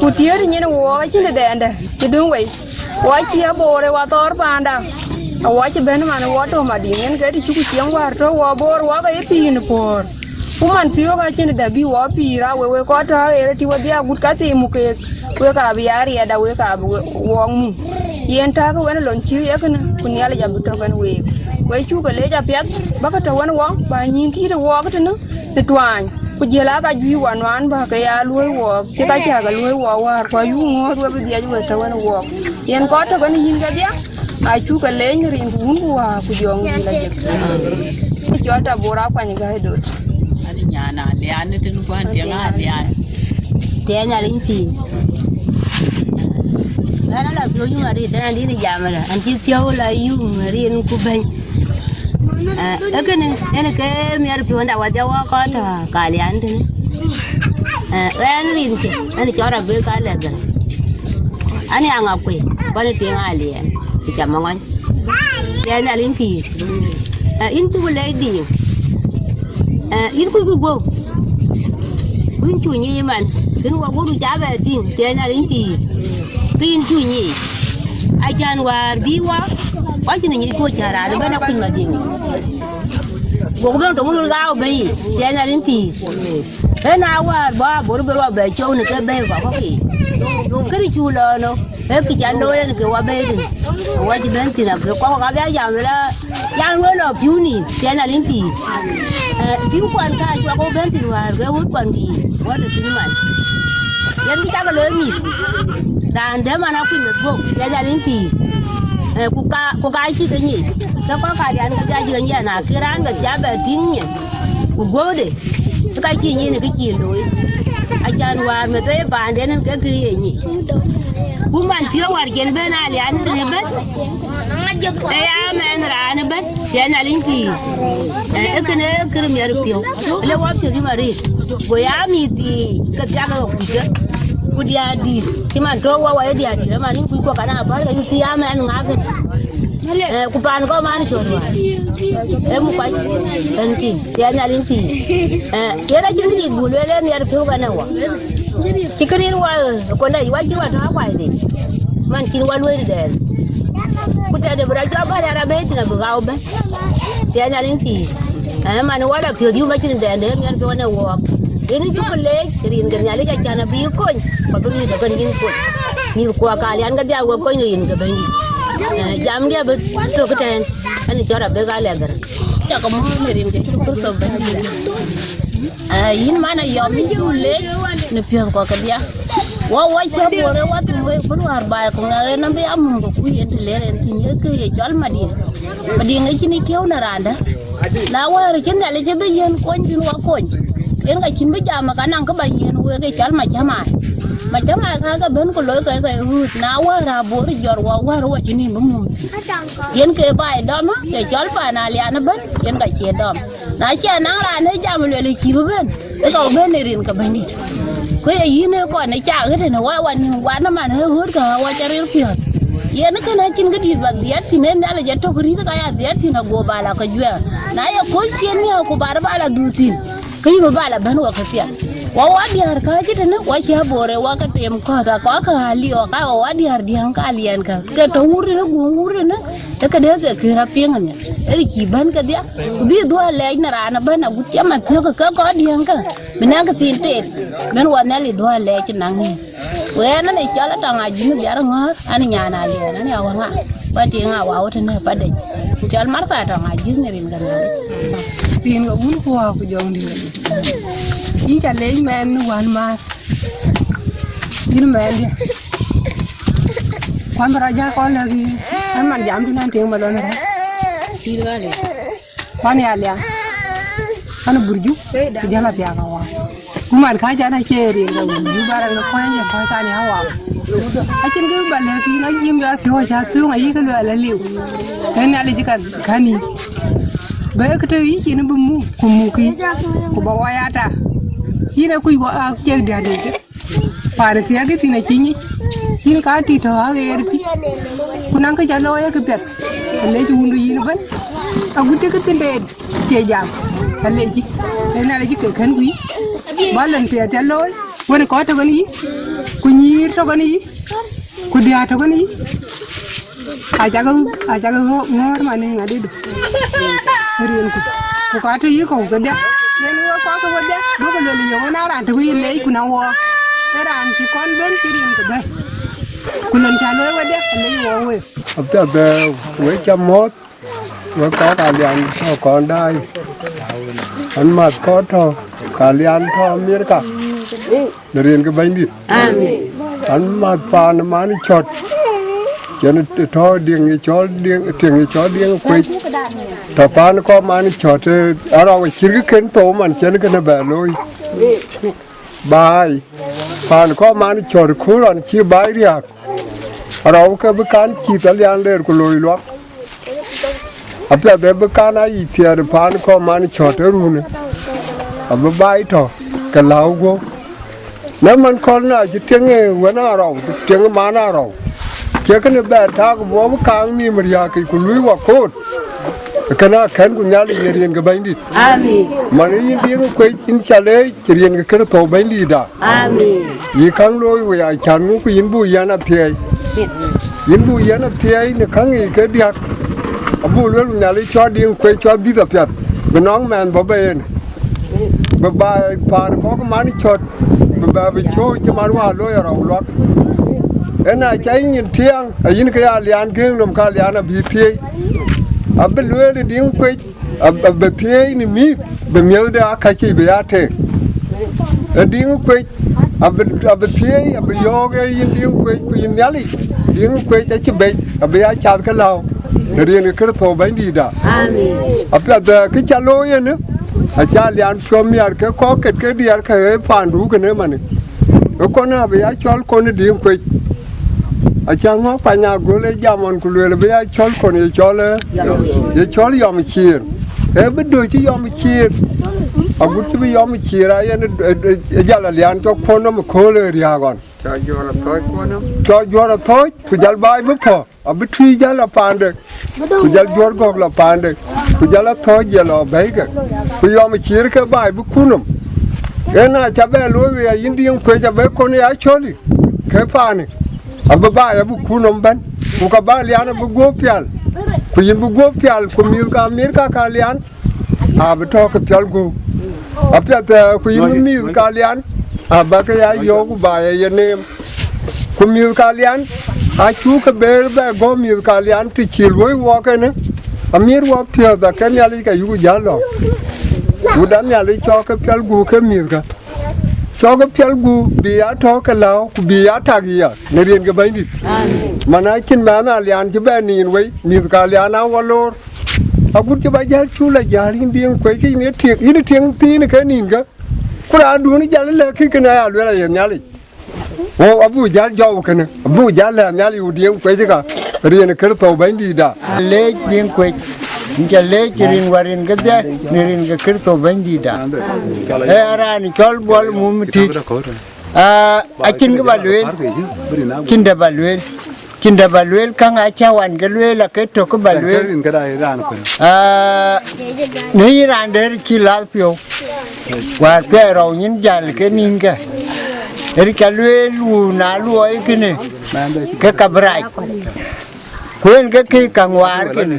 ku tie ni ne wo chi ne de ande ti dung wei wa chi bo re wa tor pa nda a wa chi ben mane wa to ma di ngen ke ti chu ku chiang war to wa bo wa ka e pi ni por Kuman tiyo ka chini da bi wa pira we ko ta ere ti wa dia gut ka ti mu ke we ka bi ari ada we ka wong mu yen ta ka wen lon chi ye kana kun ya le ja to kan we chu ka le ja pet ba ka ta wan wong ba nyin ti de wo ka ta no te twan ku je la ka ju wan wan ba ka ya luoi wo ti ka ja ka luoi wo war ko yu ngo we bi dia ju ta wan wo yen ko ta kan yin ga dia a chu ka le ni rin ku wa ku jong ni la je cho ta bora kwa ni ga do Nyana lian itu nuan dia lian. Dia nyari ti. Karena lah piu yung hari dan dia ni jam lah. Anti piu lah yung hari ni kubai. Akan ni ke miar piu anda wajah wak ada kalian tu. Kan rin ke. Ani cara berkala kan. Ani anggap kue. Pada tiang alian. Macam mana? Dia nyari ti. Ini boleh di. In ku go kun chu ni man kin wa wodu ja ba tin te na rin pi pin chu ni a jan war bi wa tin ni ko jara da ba na kun ma din go go to mun ga ba yi te na rin pi na war ba bo ru ba ba chu ni ke ba ko ki kri chu lo no e ki jan lo ye ke wa ba din wa ji ben tin na ke ko ga ya ya la yang lo lo piu ni te na rin pi piu quan ka chu ko ben tin war ke wut quan di wa de tin man yan ki ta ga lo mi dan de mana ku me bo te na rin pi ku ka chi ke ni ta ko ka yan ka ji ni na ki ran ga ja ba tin ni ku go de ka chi ni ne ki chi lo a jan war me te ban de ne ke ki ni Kuman tiyo war gen ben ali an ne ben ya men ran ben ya na limpi ekene krim yar piyo le wa piyo di mari go ya mi di ka ta ga ku dia di ti man to wa dia di ma ni ku ko kana ba ga ti ya men nga ga ku pan ko man cho wa mu pa en ti ya na limpi ya ra jin di bu le mi yar piyo ga na wa Chikirin wa ko na wa ji wa ta wa ni man kin wa loi de kuta de bra ja ba ra be tin bu ga be ti anya lin pi man wala pyo di ma kin de de mi an pyo na wa ini ju le rin ga nya le ga na bi ko ko du ni da ban kin ko ni ko ka lian ga dia wa ko ni ga ben jam dia be to ko ten ani chora be ga le gar ta ko mo ni rin ke ko so ba yin mana yom ni ju le ne pian ko ka dia wa che bore wa tu we ko war ba ko nga na be am ko ku ye le ren tin ye ke ye chal madi ngai kini keu na randa na wa re ken le je be yen ko bin wa ko en ga kin be jama ka nan ka ba yen we ke chal ma jama mà chấm ai khá cái bên của lối cái hụt nào quá ra bố đi giọt quá rồi chỉ nhìn bấm mồm yên cái bài đó mà cái chó phải là liền nó bên yên cái chuyện đó nãy giờ nó là nó ra một lời chỉ bên cái cầu bên này liền cả bên đi cái gì nữa còn này chả cái này nó quá nó mà nó hút cả quá chả biết chuyện ये ना कहना चिंगा दी बात दिया थी ने नाले जट्टो खरीद का या दिया थी ना गो बाला का जुआ ना ये कोई चीज़ नहीं है को बार बाला दूती कहीं वो बाला बन हुआ कपिया वो दिहार का जितना ना वो क्या बोरे वो का टेम का हाली वो का वो दिहार का Alian का के टोंगुरे ना तो कदे के खीरा पियंगन ये किबन का दिया भी दो ले ना राना बना गुच्चा मत हो का दिहार का बिना का सीनते बन वो नाले दो ले के नंगे वे ना नहीं चला टांगा जिन्हें बियार नगर ani nyana Alian ani awanga bati nga wawo tene pade chal marsa टांगा जिन्हें रिन करना tin ko mun ko wa ko jong di ni ka le men wan ma din men di kwan baraja ko lagi an man jam tin ting ma don ra tin ga le kwan ya le an burju ki jala pya ka wa kuman ka jana cheri ga burju bara na kwan ya ko ka ni hawa a chin ga ba le ki na yim ya pyo cha tu nga yi ka le liu en ali ji ka khani bây giờ cái ý chị nó bung mu cùng mu kia của bà quay ata ý là quy vợ chơi đàn này chứ phải được cái gì này chính ý ý cá thì thở cái gì cô năng cái trả lời cái việc lấy chú đi nó vẫn ông cứ cái tiền đề chơi giảm anh lấy chứ thế này là chứ cái khăn quý ba lần tiền trả lời cô này có cho cái gì cô nhí cho cái gì cô đi cho cái gì Ajak ngor mana yang ada itu, rian ku kau tu ye kau kerja, ye lu kau kerja, lu kalau lu yang mana orang tu ye lei kuna wa, orang tu kon ben rian kerja, kunan calo kerja, lei wa we. Apa ada we jamot, we kau Alian kau kondai, an mat kau tu Alian tu Amerika, rian ke bandit, an mat pan mana Chot. Cho nên thôi điền cho điền quay thà pa nó có mà nó Chot ở đâu chỉ cái kén tổ mà cho nên cái nó bẻ lôi bài pa nó có mà nó Chot khối là chỉ bài đi à ở đâu cái bữa can chỉ tao liền lên của lôi loát à bây giờ bữa can ai thì pa nó có mà nó Chot ở luôn à bữa bài thôi cái lão cô nếu mình con là chỉ tiếng nghe vẫn ở đâu tiếng mà ở đâu chỉ cái này bé tháo cái bố càng mi mà ra cái con lưới hoa cốt cái nào kén con nhà đi riêng cái bánh đi mà nó yên tiếng quay in trả lấy chỉ riêng cái thầu bánh đi đã gì kháng lôi về ai chán cũng yên bùi yên áp thiê nó kháng gì cái điạc bùi luôn nhà lấy cho điên quay cho đi tập nhật mà nón mèn bảo vệ bà phà nó có cái máy Chot bà bị trôi cho mà nó lôi ở đâu lót cái này cháy nhìn thiêng, ở những cái Alian kia làm cái Alian là bị thiê, ở bên lưới thì tiếng quay, ở bên thiê thì mít, bên miêu thì cái gì bị át thế, ở tiếng quay, ở bên thiê, ở bên gió cái tiếng quay nhá đi, tiếng quay cái chim bể, ở bên ai chặt cái lau, để riêng cái thổ bánh đi đã, ở bên cái chả lôi nữa, ở chả Alian from here cái có cái đi cái phản đủ cái nữa mà này, cái con nào bị ai chọn con nó tiếng quay Ajak ngok banyak gule zaman kuliah lebih chol kon ye chol yom chir bedo ci yom chir agu ci bi yom chir ay jala lian to kono mo kole ria gon cho jora toy ku jal bay bu pho abi tui jala pande ku jal jor gog la pande ku jala to jelo bege ku yom chir ke bay bu kunum ena chabe lo we yindi ko chabe kon ya choli ke pani Aba ba ya bu kunom ban ku ka ba lian bu gopial ku yin bu gopial ku mil ka Amerika ka lian aba to ka pial go apya ta ku yin mil ka lian aba ka ya yo ku ba ya nem ku mil ka lian a chu ka ber ba go mil ka lian ti chil wo wo ka ne amir wo pia da kan ya li ka yu jalo u dan ya li cho ka pial go ka mil ka cho cái phiếu gu bị á thọ cái lao bị á thạc gì à người điền cái bánh đi mà nói trên bán Alian chứ bên nhìn vậy nhìn cả Alian áo valo à cũng chứ bây giờ chú là già điên điên quấy cái này thiệt tí này cái nhìn cái cũng đã đuổi nó ra lên khi cái này à lưỡi là hiện nhá đi o abu jal jaw kana abu jal la nyal yu diem ko jiga rien kar to bandi da le dien ko inja le chirin warin gada nirin ga kir to bandi da e ara ni chol bol mumti a kin ga balwel kinda balwel kang a chawan ga lwel ke to ko balwel ni ran der ki la pio war pe ro nyin jal ke nin ga ka lwel u na luoi kene ke kabrai kuen ke ki kangwar kene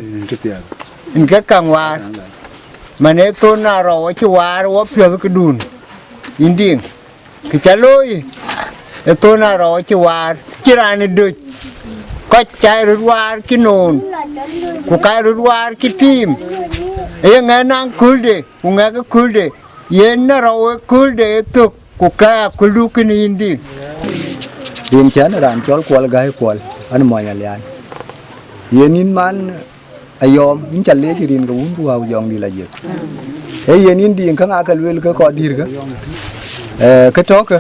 in ke kangwar mane to na ro chi war wo pio ke dun inding ke chaloi e to na ro chi war chiran du có chạy rồi qua cái nồn của cái rồi qua cái tim ấy nghe năng cúi để cũng nghe cái cúi để yên nó rồi cúi để tục của cái cúi du cái này đi yên chén là đàn chó quál gai quál anh mọi nhà liền yên in man ayom in chăn lê chỉ riêng cái uống của họ dòng đi là gì ấy yên in đi khang cái lưỡi cái cọ đi cái chó cơ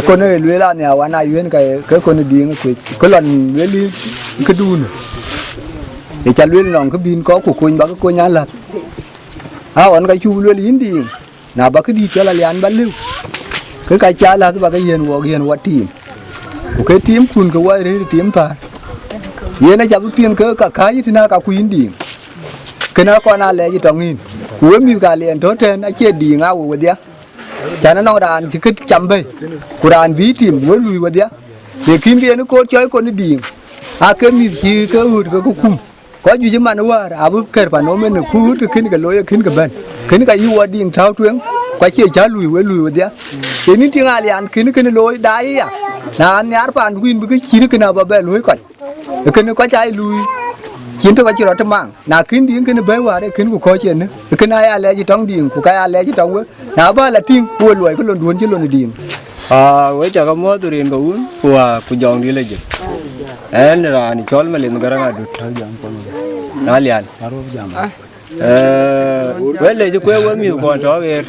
con này lưỡi là nhà anh ai lưỡi cái con này đi cái lần lưỡi đi cái đun để chăn lưỡi lòng cái pin có của con bác cái con nhà lật anh cái chu lưỡi in đi nào bác cái đi cho là liền bán lưu cái cha là cái bác cái hiền quá tìm cái tím kun cái quay đấy tím ta yên nó chạm phiên cái cái thì nào cả queen đi cái nào con nào lấy gì trong in cuối mình cả liền tốt trên nó chia đi ngao ở đây cha nó đàn chỉ cứ chăm bay của đàn bí tìm với lùi vào đấy để khi kia nó cố chơi con nó đi cái mình chỉ cái hụt cái cung có gì chứ mà nó qua bữa kẹt và nó mới nó hụt cái lối cái bên cái yêu qua đi tháo tuyến quay chia cha lùi vào đấy thế nên tiếng Alian cái lối đáy là anh nhát bạn win với cái chỉ cái nào vào bè lối quậy cái nó có trái lùi chiến thuật chỉ là trăm mạng là kín điên cái nó bé qua đấy kín của coi chuyện nữa cái này ai lấy gì trong điên của cái ai lấy gì trong ấy nào ba là tiên buồn lùi cái lồn đuôn chứ lồn điên với chả có mua tụi điên có uống của dòng đi lấy gì em là anh chọn mà lên cái nào được nó liền với lấy cho quê với nhiều con chó về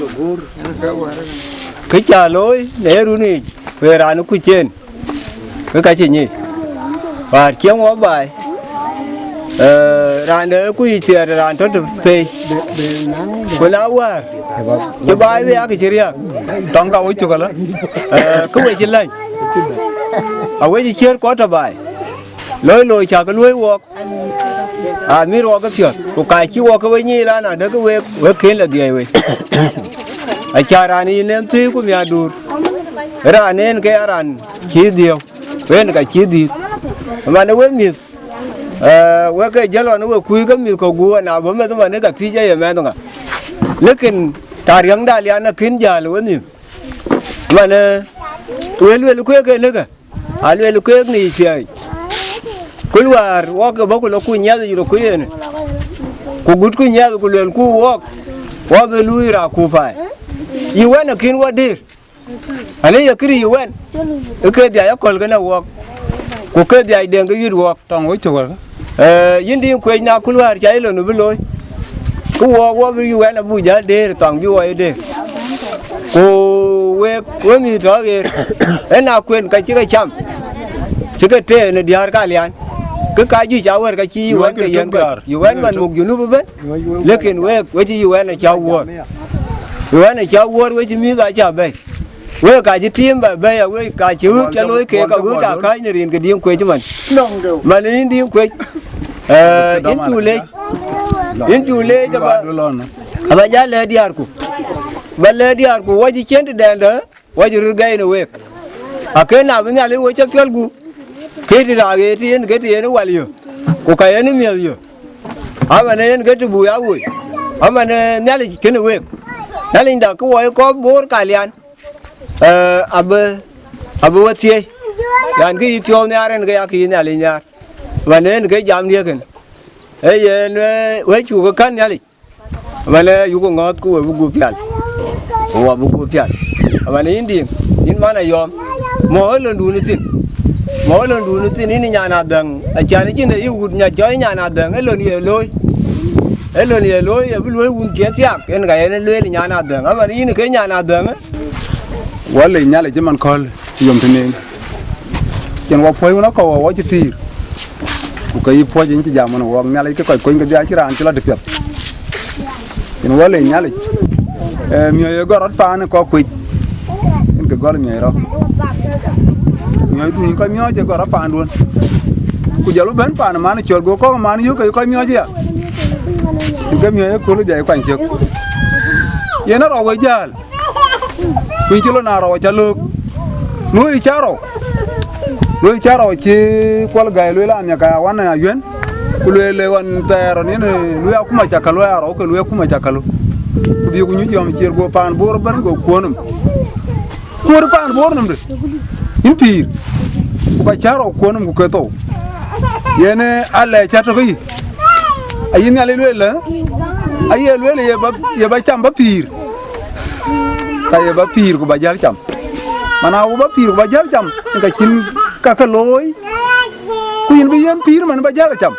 cái trà lối để luôn đi về ra nó quy trên cái gì nhỉ và chiếu ngó bài ran đỡ quy chia ran tốt phê của lão qua cho bài với cái chuyện trong cao ấy chụp cái cứ vậy trên lên ở vậy thì chia có trả bài lối chờ cái lối walk mi walk cái chuyện của cái chiếu walk cái vậy như là nào đỡ cái về kiến là gì vậy chờ ran đi nên thứ của nhà đủ ran nên cái ran chỉ điều với cái chỉ đi mà nó với mi với cái giờ nó vừa cúi cái miếng cầu gua nào bữa mai tôi mà nó gặp thi chơi mà tôi à, lekin tariang dah lian nak kinja lu ni, mana lu cái nữa à lu cái ni sih, keluar walk baku lu kunya tu juru kuya ni, ku gut kunya tu lu ku walk lu ira ku fai, iwan nak kin wadir, ane ya kiri iwan, ke dia ya kol kena walk, ku ke dia deng ke yud walk, trong ấy chụp yindi kuy na keluar cai lo nu beloi ku wo yu na bu ja de tang bi wa de ku we mi tro ge na kuen ka chi ka cham chi ka te ne diar ka lian cứ cái gì cháu cái chi yu cái yen yu man muk yu nu be lekin we chi yu na cháu wo yu na cháu wo we chi mi ga cha be we ka chi tim ba be we ka chi ước cho lối ke ka ước ta kai ne rin cái điên quê chứ mình mà nên điên quê in chu le cho ba ja le diar ku ba le diar ku wa ji chen de da wa ji rugai ne we a ke na ba le we chap chol gu ke di da ge ti ke ti ne wal yo ku ka ne mi yo a ba ne ke tu bu ya we a ma ne le ke ne we na le da ku wa ko bor ka lian abe wa ti yan ke ti ne aren ke ya ki ne le nya và nên cái giảm đi kìa, ấy giờ với chủ cái căn nhà đi, và nên chủ cái ngót của bố phiền, của bố phiền, và nên đi, nên mà này yom, mỗi lần đun nữa tin, nên nhà nào đằng, cha này chỉ là yêu nhà chơi nhà nào đằng, ấy lần nhiều lối, lối uốn chết xác, cái này lối nhà nào đằng, mà nên cái nhà nào đằng á, quá lên nhà lại chứ mình coi yom tene chen wa phoi nó ko wa chi tir ku kai phoi jin chi jam no wa nya le ke ko ga ja chi ran chi la de pet chen wa le nya le mi ye gorot pa ne ko ku in ke gol mi ro mi du ko mi je gorot pa ndon ku jalu ben pa na man chol go ko man yu ko mi je in ke mi ye ko lu ja kwa chek ye na ro wa jal ku chi lo na ro cha lu nuôi charo chi kwal gai lue la nya ka wana yuen lue le wan tero ni lue akuma chakalo ya ro ko lue akuma chakalo bi ku nyu jom chier go pan bor ban go konum bor pan bor num de impir ba charo konum ku keto yene alle chato gi ayin ale lue la aye lue le ye ba cham ba pir ka ye ba pir ku ba jal cham mana u ba pir ba jal cham ka chin ka loy ku yin bi yen pir man ba jal cham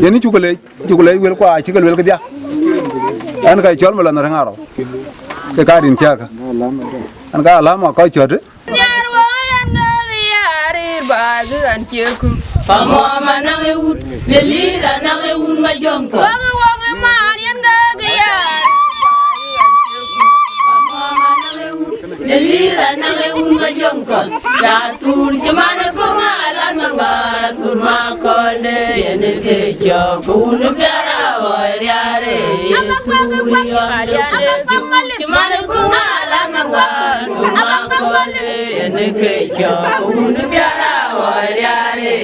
yen chukule wel kwa chi wel ka dia an ka chol mala na ngaro ke ka din cha ka an ka alama ka chot nyar wo yan ga yari ba gu an cheku pamo manang e ut le lira nang e un ma jom so wo ma yan ga yari Delira nange unma jongson ya sur jamana ko ngalan manga tur ma kolde yene ke jokun pyara oyare suriya jamana ko ngalan manga tur ma kolde yene ke jokun pyara oyare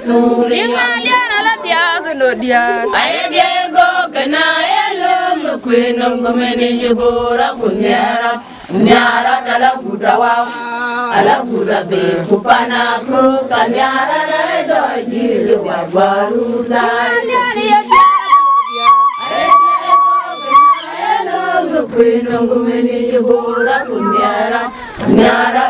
suriya liana la tiago no dia ayege go kana elo kwenam gomene jebora kunyara Nyara ala buda be kupana ko kanyara na do jiri wa baruza hello kwino ngumeni yobora kunyara nyara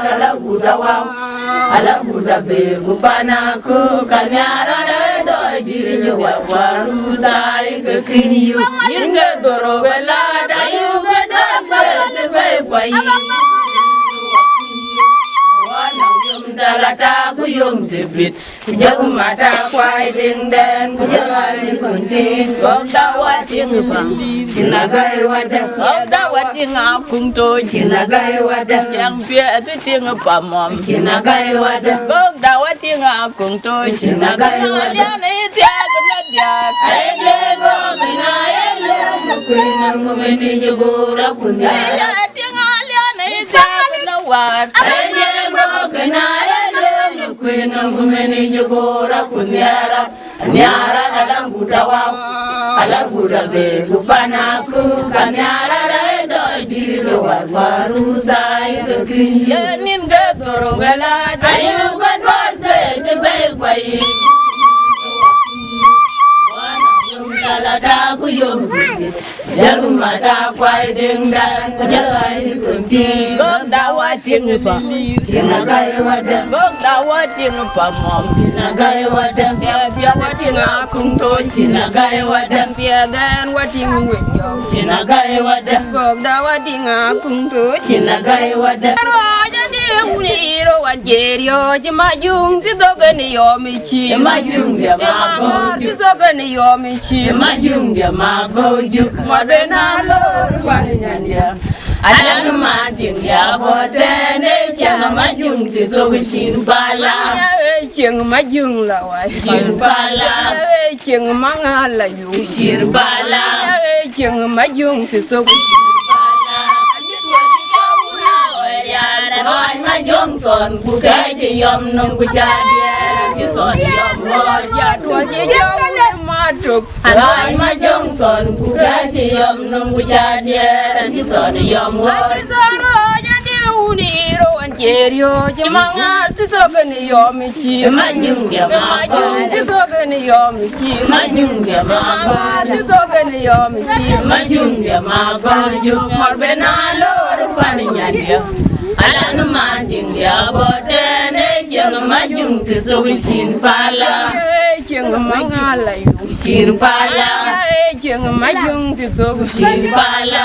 ala buda be kupana ko kanyara na do jiri wa baruza ikiniyo inga doro wala dayu gada se be kwai dalata ku yom sipit ku jagu mata kwai ding den ku jagai kuntin gok dawat ting pang chinagai wadah gok dawat ting akung to chinagai wadah yang pia tu ting pamom chinagai wadah gok dawat ting akung to chinagai wadah ni tia kena dia ai de gok dina elo kuinam kumeni jebura kunya ting alian ni tia kena wat ai de gok kena Kwena ngumeni jebora kunyara nyara dalam budawa ala buda be kupana ku kanyara do diri wa warusai kekiye nin ga dorongala ayu ga dose te be kwai wana yum dalata ku yum jaru mata kwai dengdan jagai kunti gong dawa ting pa chinagai wadah gong dawa ting pa mom chinagai wadah pia wating akung to chinagai wadah pia gan wating wenjo chinagai wadah gong dawa ting akung to chinagai wadah Uniro wanjerio jemajung tidogani yomichi jemajung dia mago tidogani yomichi jemajung dia mago juk madena lor palinyandia ada mading ya botene chang majung sisogi chirbala chang majung lawai chirbala chang mangala yu chirbala chang majung sisogi Nói mà giống son phụ cái chỉ yom nông của cha đi son yom ngồi cha thua chỉ yom mà trục nói mà giống son phụ cái chỉ yom nông của cha đi son yom ngồi son rồi cha đi uni rồi anh chơi rồi chỉ mang á chỉ sợ cái này yom chi mà nhung dia mà chỉ sợ cái này yom chi mà nhung dia mà chỉ sợ cái này yom chi mà nhung dia mà có nhung mà bên alo rồi quan nhà dia Alan manding ya botene cheng majung tisogi chin pala cheng mangala yu chin pala cheng majung tisogi chin pala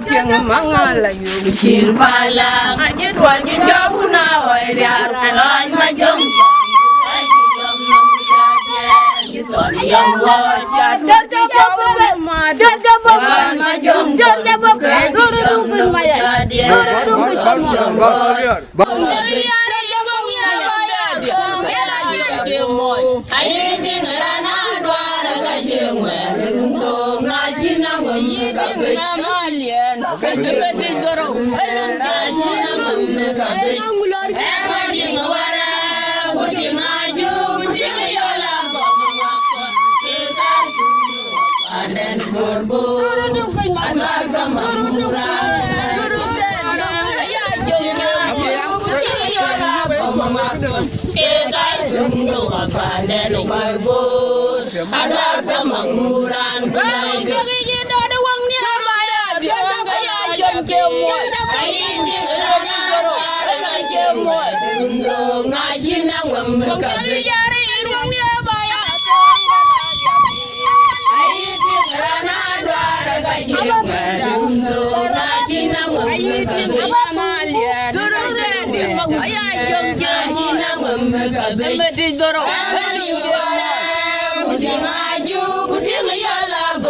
cheng mangala yu chin bala aje twan ji jabu na oi dar alai ma jong Yang wajah dari jauh ma dari bukan ma jong dari bukan dulu maya ada semangguran baik gigi ada uangnya bayar jangan kayak jengkemoy ayin jengerana ada jengkemoy dong ngaji nang membuka jari uangnya bayar ayin jengerana ada jengkemoy dong ngaji nang membuka malian turun ayah jengkemoy nang membuka beti dorong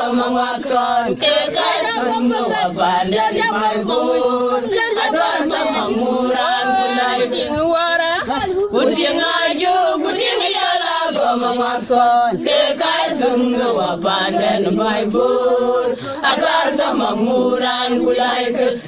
Mengwaskon tekai semua bandar di Malbun adwar semanguran bulai tingwara kuting aju kuting yala mengwaskon tekai semua bandar di Malbun adwar semanguran bulai ke